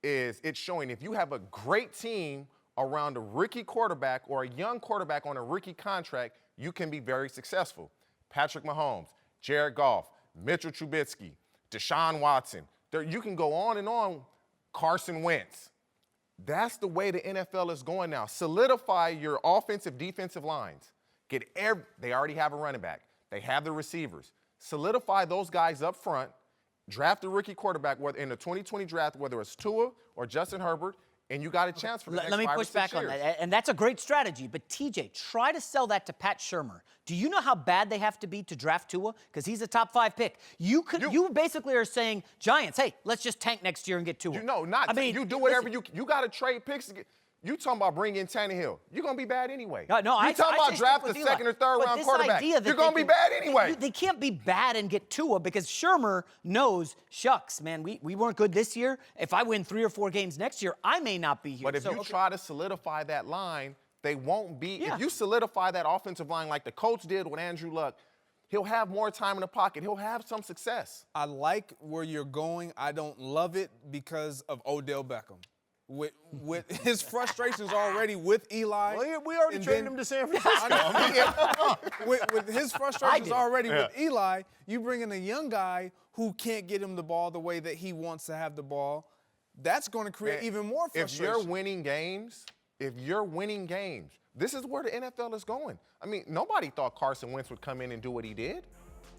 is it's showing if you have a great team around a rookie quarterback or a young quarterback on a rookie contract, you can be very successful. Patrick Mahomes, Jared Goff, Mitchell Trubisky, Deshaun Watson. You can go on and on. Carson Wentz. That's the way the NFL is going now. Solidify your offensive, defensive lines. They already have a running back. They have the receivers. Solidify those guys up front. Draft a rookie quarterback, whether in the 2020 draft, whether it's Tua or Justin Herbert, and you got a chance for the next 5 or 6 years. Let me push back on that, and that's a great strategy. But TJ, try to sell that to Pat Shurmur. Do you know how bad they have to be to draft Tua? Because he's a top 5 pick. You basically are saying, Giants, hey, let's just tank next year and get Tua. You do whatever you got to trade picks to get. You talking about bringing Tannehill. You're going to be bad anyway. No, you talking about draft a second or third round quarterback. You're going to be bad anyway. They can't be bad and get Tua because Shurmur knows, shucks, man, we weren't good this year. If I win 3 or 4 games next year, I may not be here. But if you try to solidify that line, they won't be. Yeah. If you solidify that offensive line like the coach did with Andrew Luck, he'll have more time in the pocket. He'll have some success. I like where you're going. I don't love it because of Odell Beckham. With his frustrations already with Eli. Well, we already traded him to San Francisco. with his frustrations already with Eli, you bring in a young guy who can't get him the ball the way that he wants to have the ball. That's going to create even more frustration. If you're winning games, this is where the NFL is going. I mean, nobody thought Carson Wentz would come in and do what he did.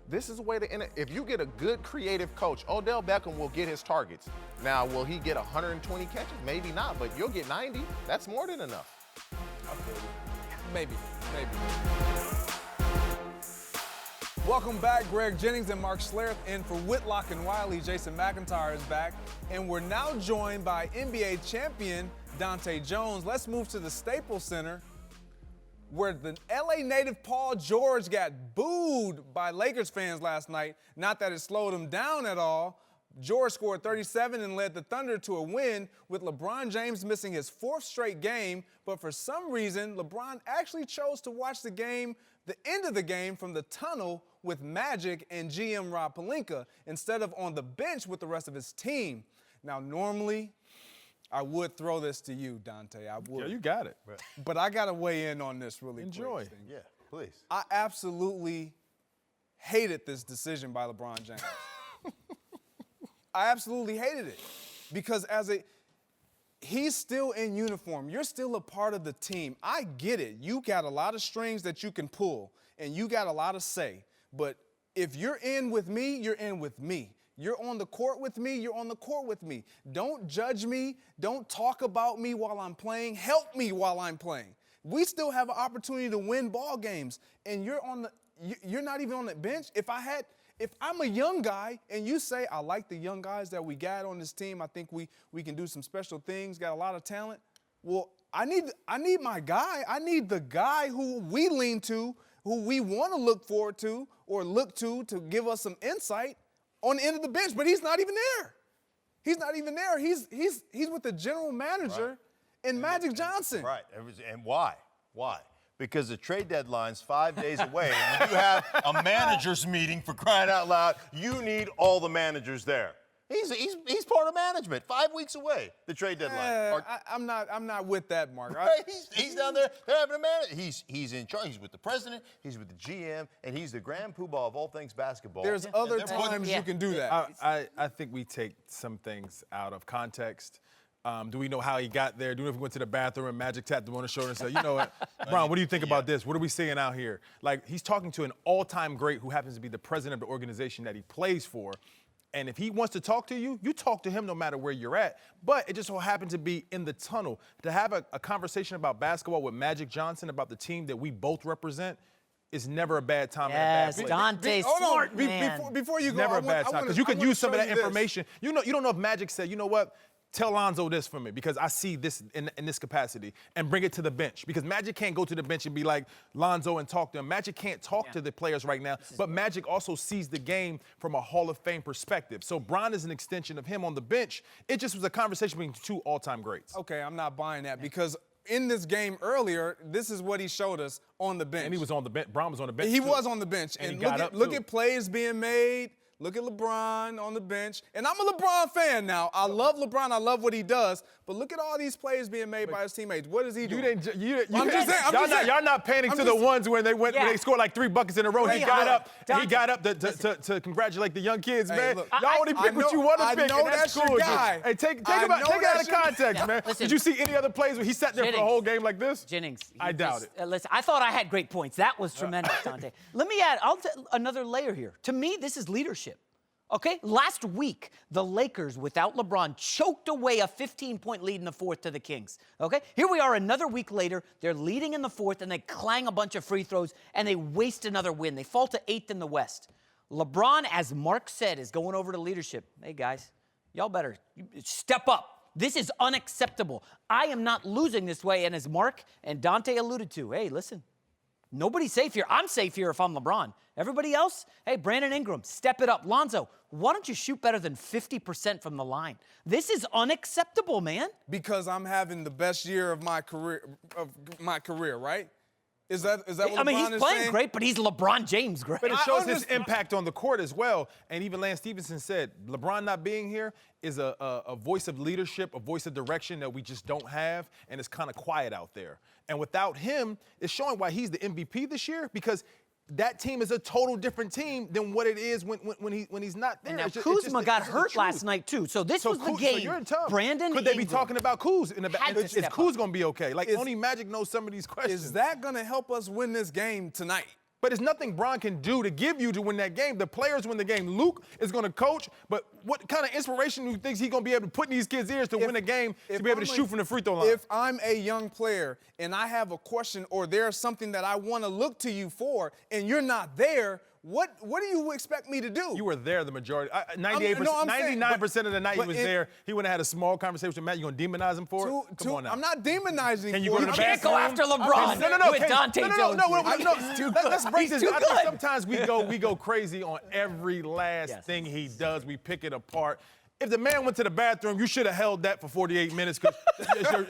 This is the way if you get a good creative coach, Odell Beckham will get his targets. Now, will he get 120 catches? Maybe not, but you'll get 90. That's more than enough. Maybe. Welcome back, Greg Jennings and Mark Schlereth in for Whitlock and Wiley. Jason McIntyre is back, and we're now joined by NBA champion Dante Jones. Let's move to the Staples Center, where the LA native Paul George got booed by Lakers fans last night. Not that it slowed him down at all. George scored 37 and led the Thunder to a win, with LeBron James missing his 4th straight game. But for some reason, LeBron actually chose to watch the end of the game from the tunnel with Magic and GM Rob Pelinka instead of on the bench with the rest of his team. Now, normally, I would throw this to you, Dante. I would. Yeah, you got it. But I got to weigh in on this really Enjoy. quick. Yeah, please. I absolutely hated this decision by LeBron James. I absolutely hated it because he's still in uniform. You're still a part of the team. I get it. You got a lot of strings that you can pull, and you got a lot of say. But if you're in with me, you're in with me. You're on the court with me, you're on the court with me. Don't judge me. Don't talk about me while I'm playing. Help me while I'm playing. We still have an opportunity to win ball games, and you're not even on the bench. If I'm a young guy and you say, I like the young guys that we got on this team, I think we can do some special things, got a lot of talent. Well, I need my guy. I need the guy who we lean to, who we want to look forward to or look to give us some insight on the end of the bench, but he's not even there. He's not even there. He's with the general manager and Magic Johnson. Right. And why? Why? Because the trade deadline's 5 days away. And when you have a managers meeting, for crying out loud, you need all the managers there. He's part of management. 5 weeks away, the trade deadline. I'm not with that, Mark. Right? He's down there. They're having a manage. He's in charge. He's with the president. He's with the GM, and he's the grand poobah of all things basketball. There's other times you can do that. I think we take some things out of context. Do we know how he got there? Do we know if he went to the bathroom and Magic tapped him on the shoulder and said, you know what, Bron, what do you think about this? What are we seeing out here? Like, he's talking to an all-time great who happens to be the president of the organization that he plays for. And if he wants to talk to you, you talk to him no matter where you're at. But it just so happened to be in the tunnel. To have a conversation about basketball with Magic Johnson, about the team that we both represent, is never a bad time. Yes, and a bad place. Dante Smart, man. Before you go, Never a bad time, because you could use some of that you this. information. You don't know if Magic said, you know what, tell Lonzo this for me because I see this in this capacity, and bring it to the bench, because Magic can't go to the bench and be like Lonzo and talk to him. Magic can't talk to the players right now, but Magic also sees the game from a Hall of Fame perspective. So Bron is an extension of him on the bench. It just was a conversation between two all-time greats. Okay, I'm not buying that because in this game earlier, this is what he showed us on the bench. And he was on the bench. Bron was on the bench. He was on the bench. And look at plays being made. Look at LeBron on the bench. And I'm a LeBron fan now. I love LeBron. I love what he does. But look at all these plays being made by his teammates. What is he doing? Y'all not panning to the ones when they scored like 3 buckets in a row. He got up to congratulate the young kids, man. Look, y'all only pick what you want to pick. I know and that's your cool. guy. Hey, take it out of context, man. Listen, did you see any other plays where he sat there for a whole game like this? Jennings. I doubt it. Listen, I thought I had great points. That was tremendous, Dante. Let me add another layer here. To me, this is leadership. Okay, last week, the Lakers, without LeBron, choked away a 15-point lead in the fourth to the Kings. Okay, here we are another week later. They're leading in the fourth, and they clang a bunch of free throws, and they waste another win. They fall to 8th in the West. LeBron, as Mark said, is going over to leadership. Hey, guys, y'all better step up. This is unacceptable. I am not losing this way, and as Mark and Dante alluded to, hey, listen, nobody's safe here. I'm safe here if I'm LeBron. Everybody else, hey, Brandon Ingram, step it up. Lonzo, why don't you shoot better than 50% from the line? This is unacceptable, man. Because I'm having the best year of my career, right? Is that what LeBron is saying? I mean, he's playing great, but he's LeBron James great. But it shows his impact on the court as well. And even Lance Stevenson said, LeBron not being here is a voice of leadership, a voice of direction that we just don't have, and it's kind of quiet out there. And without him, it's showing why he's the MVP this year, because that team is a total different team than what it is when he's not there. And now Kuzma got hurt last night too, so this was the game. So you're in tough. Brandon Could they be Ingram talking about Kuz in the back? Is Kuz going to be okay? Like, only Magic knows some of these questions. Is that going to help us win this game tonight? But there's nothing Bron can do to give you to win that game. The players win the game. Luke is going to coach, but what kind of inspiration do you think he's going to be able to put in these kids' ears to win a game, to be able to shoot from the free throw line? If I'm a young player and I have a question or there's something that I want to look to you for and you're not there, what do you expect me to do? You were there the majority. 99% of the night he was there. He would have had a small conversation with Matt. You going to demonize him for it? Come on now. I'm not demonizing him. Can you go to the can't go after LeBron with Dante Jones. Let's break this down. I think sometimes we go crazy on every last thing he does. We pick it apart. If the man went to the bathroom, you should have held that for 48 minutes because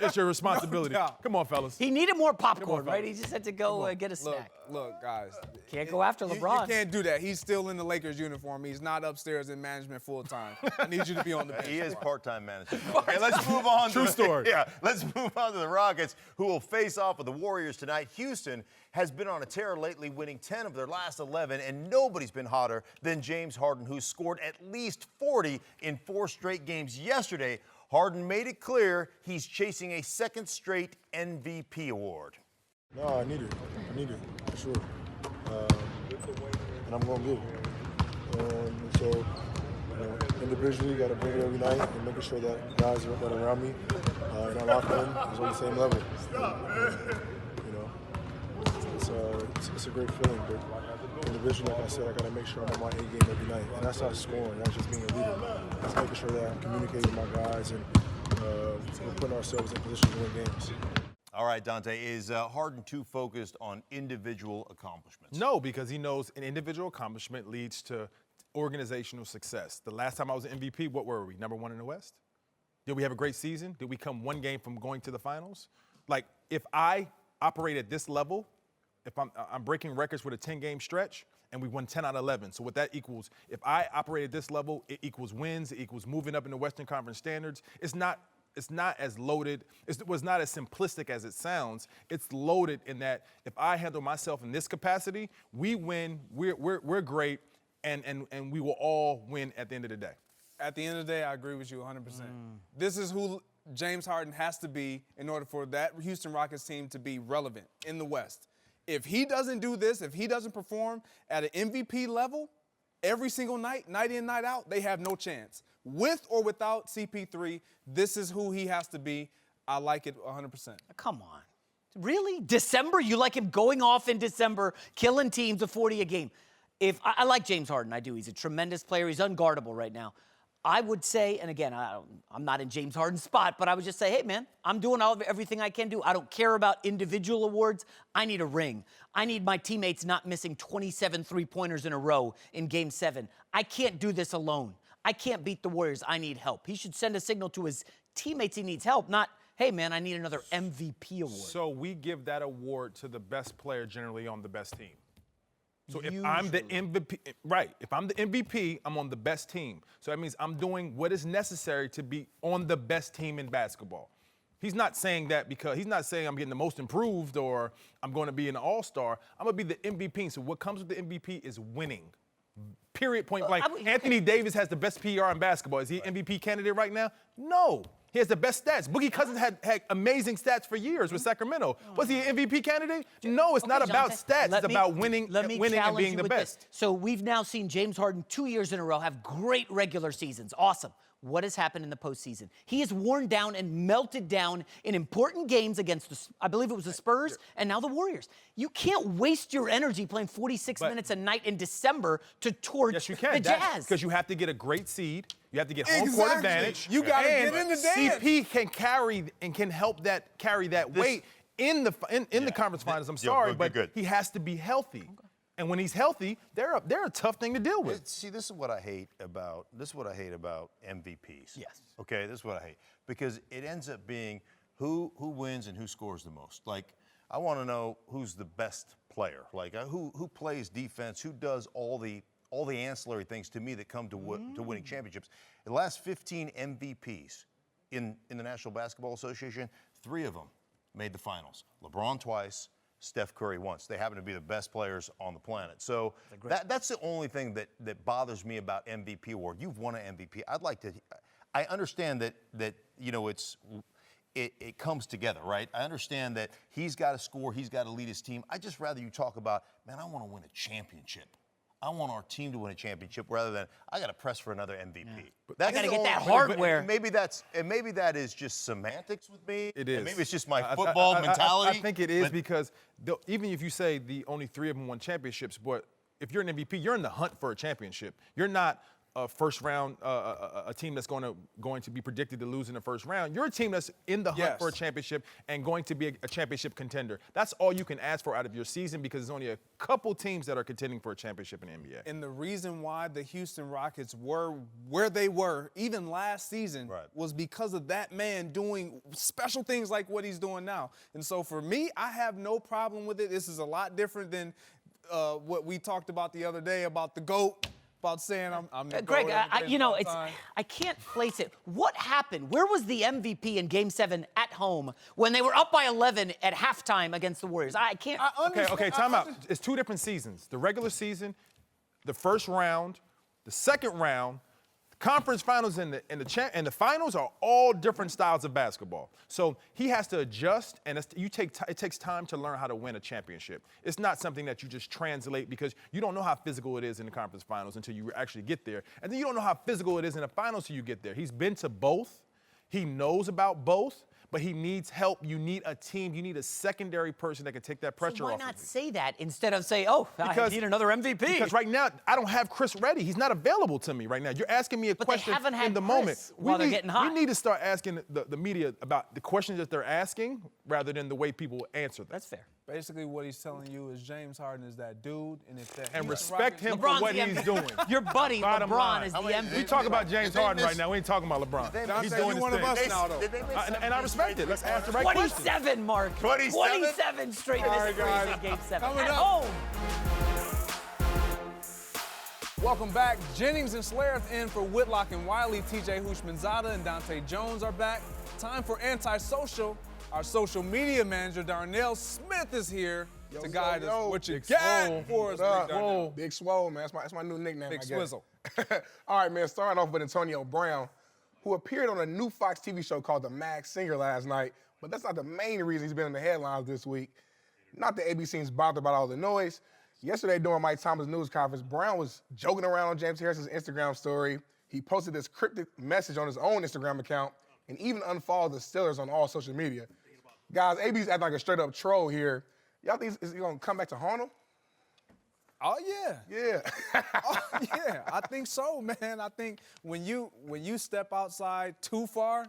it's your responsibility. Come on, fellas. He needed more popcorn, right? He just had to go get a snack. Look, guys. Can't go after LeBron. You can't do that. He's still in the Lakers uniform. He's not upstairs in management full time. I need you to be on the bench. He is part-time manager. Okay, let's move on. True story. Yeah, let's move on to the Rockets, who will face off with the Warriors tonight. Houston has been on a tear lately, winning 10 of their last 11, and nobody's been hotter than James Harden, who scored at least 40 in 4 straight games yesterday. Harden made it clear he's chasing a second straight MVP award. No, I need it. For sure. and I'm going to get it. And so, individually, got to bring it every night and making sure that guys that are around me and our locker room is on the same level. It's a great feeling, but individually, like I said, I got to make sure I'm on my A game every night, and that's not scoring. That's just being a leader. That's making sure that I'm communicating with my guys and we're putting ourselves in position to win games. All right, Dante, is Harden too focused on individual accomplishments? No, because he knows an individual accomplishment leads to organizational success. The last time I was an MVP, what were we? Number 1 in the West? Did we have a great season? Did we come one game from going to the finals? Like, if I operate at this level, if I'm breaking records with a 10-game stretch, and we won 10 out of 11. So what that equals, if I operate at this level, it equals wins, it equals moving up in the Western Conference standards. It's not as loaded, it was not as simplistic as it sounds. It's loaded in that if I handle myself in this capacity, we win, we're great, and we will all win at the end of the day. At the end of the day, I agree with you 100%. This is who James Harden has to be in order for that Houston Rockets team to be relevant in the West. If he doesn't do this, if he doesn't perform at an MVP level every single night, night in, night out, they have no chance. With or without CP3, this is who he has to be. I like it 100%. Come on. Really? December? You like him going off in December, killing teams of 40 a game? I like James Harden, I do. He's a tremendous player. He's unguardable right now. I would say, and again, I'm not in James Harden's spot, but I would just say, hey, man, I'm doing everything I can do. I don't care about individual awards. I need a ring. I need my teammates not missing 27 three-pointers in a row in Game 7. I can't do this alone. I can't beat the Warriors. I need help. He should send a signal to his teammates he needs help, not, hey, man, I need another MVP award. So we give that award to the best player generally on the best team. So if I'm the MVP, right, if I'm the MVP, I'm on the best team. So that means I'm doing what is necessary to be on the best team in basketball. He's not saying that because he's not saying I'm getting the most improved or I'm going to be an all-star. I'm going to be the MVP. So what comes with the MVP is winning. Period, point blank. Anthony Davis has the best PR in basketball. Is he an MVP candidate right now? No. He has the best stats. Boogie Cousins had amazing stats for years with Sacramento. Was he an MVP candidate? No, it's not about stats. It's about winning and being the best. So we've now seen James Harden 2 years in a row have great regular seasons. Awesome. What has happened in the postseason? He has worn down and melted down in important games against, I believe it was the Spurs, and now the Warriors. You can't waste your energy playing 46 minutes a night in December to torch the Jazz. Because you have to get a great seed. You have to get home court advantage. You got to get in the dance. CP can carry and can help carry that weight in the conference finals. I'm sorry, but he has to be healthy. Okay. And when he's healthy, they're a tough thing to deal with. See, this is what I hate about MVPs. Yes. Okay, this is what I hate because it ends up being who wins and who scores the most. Like, I want to know who's the best player. Like, who plays defense, who does all the ancillary things to me that come to winning championships. The last 15 MVPs in the National Basketball Association, 3 of them made the finals. LeBron twice. Steph Curry once. They happen to be the best players on the planet. So that's the only thing that bothers me about MVP award. You've won an MVP. I understand that you know it comes together, right? I understand that he's got to score, he's got to lead his team. I just rather you talk about, man, I want to win a championship. I want our team to win a championship rather than I got to press for another MVP. Yeah. I got to get that hardware. Maybe that is just semantics with me. It is. And maybe it's just my football mentality. I think it is because even if you say the only 3 of them won championships, but if you're an MVP, you're in the hunt for a championship. You're not a first round, a team that's going to be predicted to lose in the first round. You're a team that's in the hunt for a championship and going to be a championship contender. That's all you can ask for out of your season because there's only a couple teams that are contending for a championship in the NBA. And the reason why the Houston Rockets were where they were, even last season, was because of that man doing special things like what he's doing now. And so for me, I have no problem with it. This is a lot different than what we talked about the other day about the GOAT. About saying I'm the Greg, I can't place it. What happened? Where was the MVP in Game 7 at home when they were up by 11 at halftime against the Warriors? I can't. Okay, time out. It's 2 different seasons. The regular season, the first round, the second round, conference finals and the finals are all different styles of basketball. So he has to adjust, and it takes time to learn how to win a championship. It's not something that you just translate because you don't know how physical it is in the conference finals until you actually get there. And then you don't know how physical it is in the finals until you get there. He's been to both. He knows about both. But he needs help. You need a team. You need a secondary person that can take that pressure off. Why not say that instead of say, oh, I need another MVP? Because right now, I don't have Chris ready. He's not available to me right now. You're asking me a question in the moment. While they're getting hot. We need to start asking the media about the questions that they're asking rather than the way people answer them. That's fair. Basically, what he's telling you is James Harden is that dude, and if that and respect him for LeBron's what the he's doing. Your buddy Bottom LeBron line. is the MVP. We talk about James Harden right now. We ain't talking about LeBron. He's doing his one of us thing. now, though. And I respect it. Let's ask the right question. 27, Mark. 27 straight misses in Game 7. Coming At up. home. Welcome back. Jennings and Slayer in for Whitlock and Wiley. TJ Hushmanzada and Dante Jones are back. Time for Antisocial. Our social media manager, Darnell Smith, is here to guide us. What you got for us, Big Darnell? Big Swole, man. That's my new nickname, Big I guess. Swizzle. All right, man. Starting off with Antonio Brown, who appeared on a new Fox TV show called The Mad Singer last night. But that's not the main reason he's been in the headlines this week. Not that AB seems bothered about all the noise. Yesterday during Mike Thomas' news conference, Brown was joking around on James Harrison's Instagram story. He posted this cryptic message on his own Instagram account and even unfollowed the Steelers on all social media. Guys, AB's acting like a straight-up troll here. Y'all think is he going to come back to haunt him? Oh, yeah. Yeah. Oh, yeah, I think so, man. I think when you step outside too far,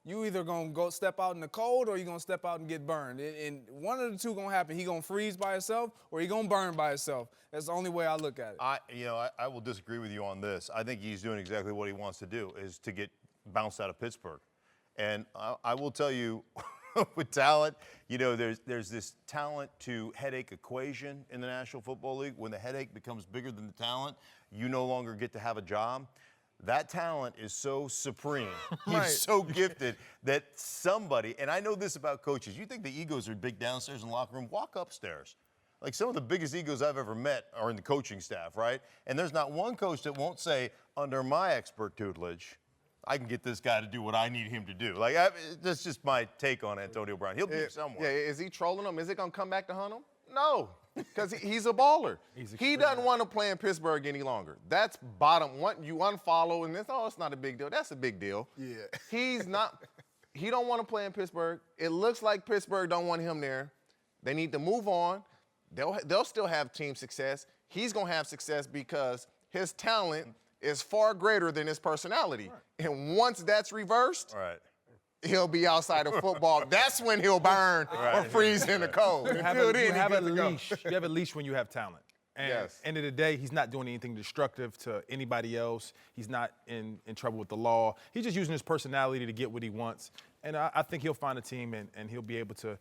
you either gonna go step out in the cold or you're gonna step out and get burned. And one of the two gonna happen. He gonna freeze by himself or he gonna burn by himself. That's the only way I look at it. I will disagree with you on this. I think he's doing exactly what he wants to do, is to get bounced out of Pittsburgh. And I will tell you, with talent, there's this talent to headache equation in the National Football League. When the headache becomes bigger than the talent, you no longer get to have a job. That talent is so supreme, he's so gifted that somebody, and I know this about coaches, you think the egos are big downstairs in the locker room, walk upstairs. Like some of the biggest egos I've ever met are in the coaching staff, right? And there's not one coach that won't say, under my expert tutelage, I can get this guy to do what I need him to do. Like, that's just my take on Antonio Brown. He'll be somewhere. Yeah, is he trolling him? Is it going to come back to hunt him? No, because he's a baller. He doesn't want to play in Pittsburgh any longer. That's bottom one. You unfollow, and it's not a big deal. That's a big deal. Yeah. He don't want to play in Pittsburgh. It looks like Pittsburgh don't want him there. They need to move on. They'll still have team success. He's going to have success because his talent is far greater than his personality. Right. And once that's reversed, he'll be outside of football. That's when he'll burn or freeze in the cold. You have a leash. You have a leash when you have talent. And end of the day, he's not doing anything destructive to anybody else. He's not in trouble with the law. He's just using his personality to get what he wants. And I think he'll find a team and he'll be able to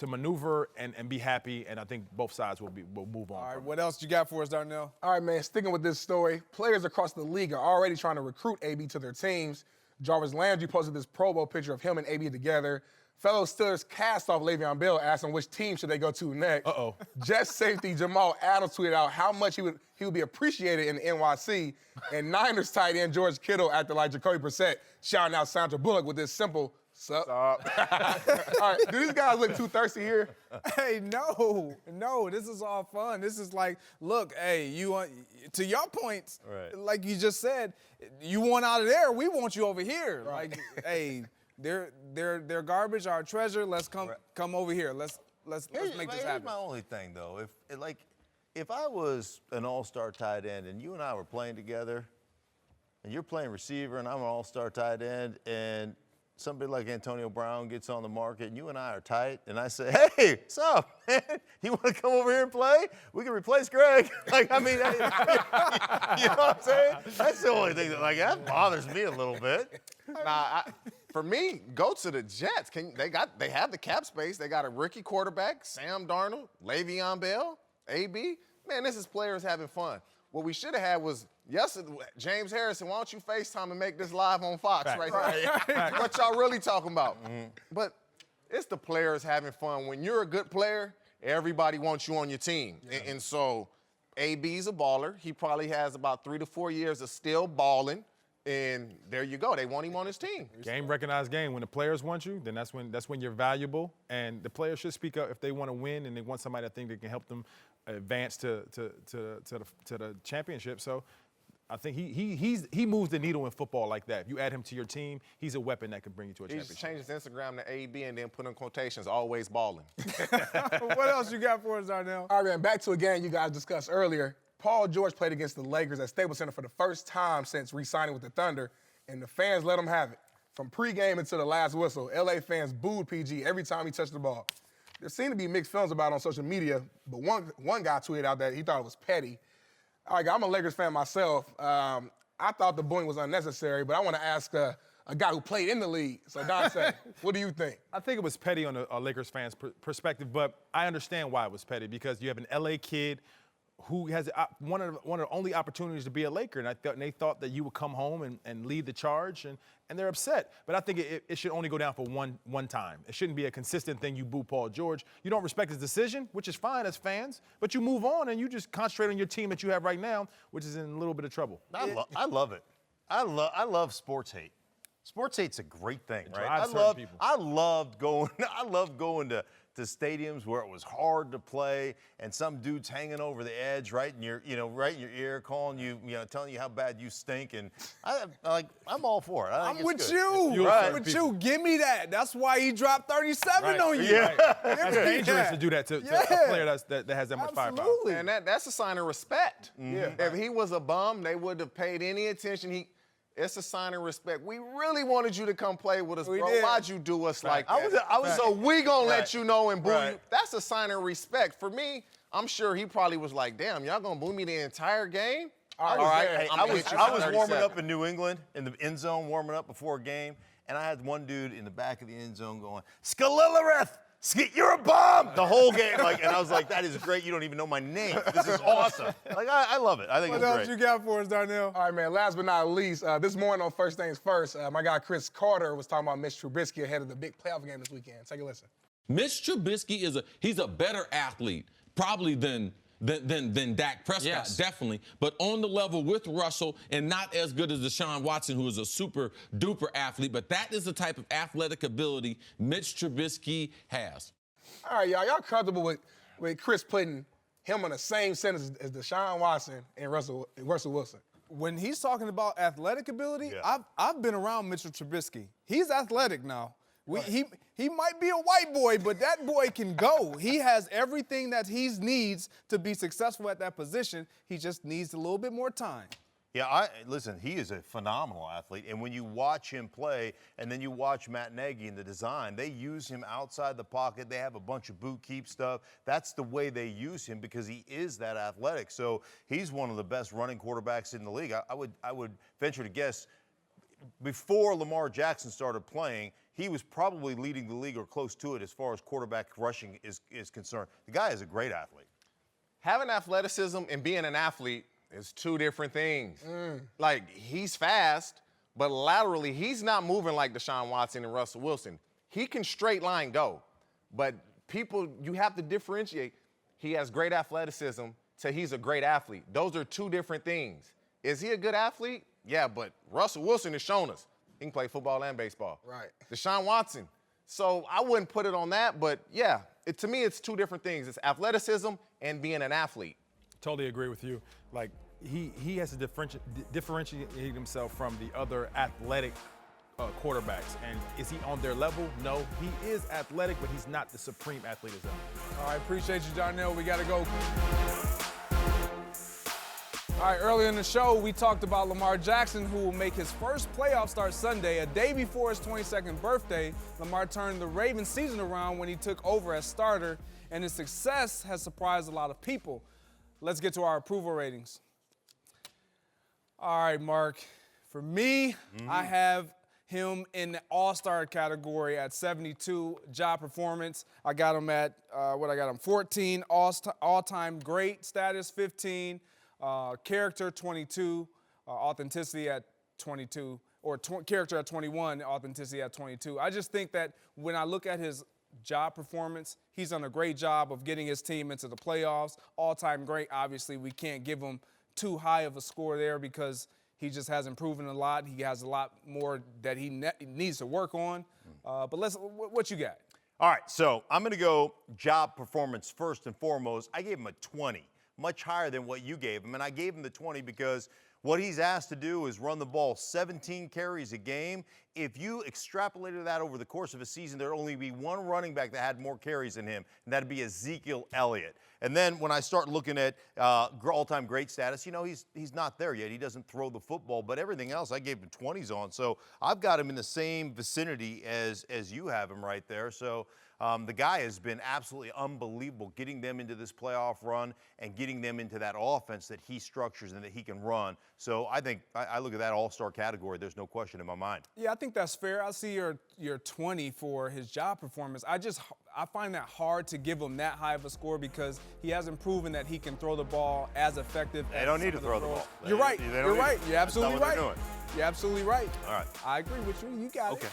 maneuver and be happy, and I think both sides will move on. All right, what else you got for us, Darnell? All right, man, sticking with this story, players across the league are already trying to recruit AB to their teams. Jarvis Landry posted this Pro Bowl picture of him and AB together. Fellow Steelers cast-off Le'Veon Bell asked him which team should they go to next. Uh-oh. Jets safety Jamal Adams tweeted out how much he would be appreciated in the NYC, and Niners tight end George Kittle acted like Jacoby Brissett, shouting out Sandra Bullock with this simple, sup? All right, do these guys look too thirsty here? Hey, no, this is all fun. This is like, look, hey, to your points, like you just said, you want out of there, we want you over here. Right. Like, hey, they're garbage, our treasure. Let's come over here. Let's make this happen. Here's my only thing though. If I was an all-star tight end and you and I were playing together, and you're playing receiver and I'm an all-star tight end, and somebody like Antonio Brown gets on the market and you and I are tight, and I say, hey, what's up, man? You want to come over here and play? We can replace Greg. Like, I mean, you know what I'm saying? That's the only thing that bothers me a little bit. For me, go to the Jets. They have the cap space. They got a rookie quarterback, Sam Darnold, Le'Veon Bell, AB. Man, this is players having fun. What we should have had was James Harrison, why don't you FaceTime and make this live on Fox right now? What y'all really talking about? Mm-hmm. But it's the players having fun. When you're a good player, everybody wants you on your team. Yeah. And so AB's a baller. He probably has about 3 to 4 years of still balling. And there you go. They want him on his team. Game recognized game. When the players want you, then that's when you're valuable. And the players should speak up if they want to win and they want somebody that think they can help them advance to the championship. So I think he moves the needle in football like that. If you add him to your team, he's a weapon that can bring you to a He championship. just changed his Instagram to AB and then put in quotations, always balling. What else you got for us, Darnell? All right, man, back to a game you guys discussed earlier. Paul George played against the Lakers at Staples Center for the first time since re-signing with the Thunder, and the fans let him have it. From pregame until the last whistle, LA fans booed PG every time he touched the ball. There seemed to be mixed feelings about it on social media, but one guy tweeted out that he thought it was petty. All right, I'm a Lakers fan myself. I thought the booing was unnecessary, but I want to ask a guy who played in the league. So, Dante, what do you think? I think it was petty on a Lakers fan's perspective, but I understand why it was petty because you have an LA kid who has one of the only opportunities to be a Laker, and they thought that you would come home and lead the charge, and they're upset. But I think it should only go down for one time. It shouldn't be a consistent thing. You boo Paul George. You don't respect his decision, which is fine as fans, but you move on and you just concentrate on your team that you have right now, which is in a little bit of trouble. I love it. I love sports hate. Sports hate's a great thing, right? I loved going to stadiums where it was hard to play and some dude's hanging over the edge right in your ear, calling you, telling you how bad you stink, and I'm all for it. I'm with you. I'm with you. Give me that. That's why he dropped 37 on you. Yeah. That's dangerous to do that to a player that has that much firepower. And that's a sign of respect. Yeah. If he was a bum, they wouldn't have paid any attention. It's a sign of respect. We really wanted you to come play with us, bro. Why'd you do us like that? So we gonna let you know and boo you. That's a sign of respect. For me, I'm sure he probably was like, damn, y'all gonna boo me the entire game? All right. Hey, I was warming up in New England, in the end zone, warming up before a game, and I had one dude in the back of the end zone going, Skalillareth! You're a bum! The whole game, and I was like, that is great. You don't even know my name. This is awesome. I love it. I think it's great. What else you got for us, Darnell? All right, man, last but not least, this morning on First Things First, my guy Chris Carter was talking about Mitch Trubisky ahead of the big playoff game this weekend. Take a listen. Mitch Trubisky he's a better athlete, probably than Dak Prescott, definitely, but on the level with Russell and not as good as Deshaun Watson, who is a super-duper athlete, but that is the type of athletic ability Mitch Trubisky has. All right, y'all comfortable with Chris putting him on the same sentence as Deshaun Watson and Russell Wilson? When he's talking about athletic ability, I've been around Mitchell Trubisky. He's athletic now. He might be a white boy, but that boy can go. He has everything that he needs to be successful at that position. He just needs a little bit more time. Yeah, listen, he is a phenomenal athlete, and when you watch him play and then you watch Matt Nagy and the design, they use him outside the pocket. They have a bunch of boot keep stuff. That's the way they use him because he is that athletic. So he's one of the best running quarterbacks in the league. I would venture to guess before Lamar Jackson started playing, he was probably leading the league or close to it as far as quarterback rushing is concerned. The guy is a great athlete. Having athleticism and being an athlete is two different things. Like, he's fast, but laterally, he's not moving like Deshaun Watson and Russell Wilson. He can straight line go, but you have to differentiate. He has great athleticism to he's a great athlete. Those are two different things. Is he a good athlete? Yeah, but Russell Wilson has shown us he can play football and baseball. Right. Deshaun Watson. So I wouldn't put it on that, but yeah, to me, it's two different things. It's athleticism and being an athlete. Totally agree with you. Like, he has to differentiate himself from the other athletic quarterbacks. And is he on their level? No. He is athletic, but he's not the supreme athlete as them. All right, appreciate you, Darnell. We got to go. All right, earlier in the show, we talked about Lamar Jackson, who will make his first playoff start Sunday. A day before his 22nd birthday, Lamar turned the Ravens season around when he took over as starter, and his success has surprised a lot of people. Let's get to our approval ratings. All right, Mark. For me, I have him in the all-star category at 72. Job performance, I got him at, 14. All-time great status, 15. Character, 22. Authenticity at 22. Or character at 21, authenticity at 22. I just think that when I look at his job performance, he's done a great job of getting his team into the playoffs. All-time great, obviously, we can't give him too high of a score there because He just hasn't proven a lot. He has a lot more that he needs to work on. But what you got? All right, so I'm going to go job performance first and foremost. I gave him a 20, much higher than what you gave him. And I gave him the 20 because what he's asked to do is run the ball 17 carries a game. If you extrapolated that over the course of a season, there'd only be one running back that had more carries than him, and that'd be Ezekiel Elliott. And then when I start looking at all-time great status, he's not there yet. He doesn't throw the football, but everything else I gave him 20s on. So I've got him in the same vicinity as you have him right there. So the guy has been absolutely unbelievable getting them into this playoff run and getting them into that offense that he structures and that he can run. So I think I look at that all-star category. There's no question in my mind. Yeah, I think that's fair. I see your 20 for his job performance. I find that hard to give him that high of a score because he hasn't proven that he can throw the ball as effective. They don't need to throw the ball. You're right. You're right. You're absolutely right. You're absolutely right. All right. I agree with you. You got it. Okay.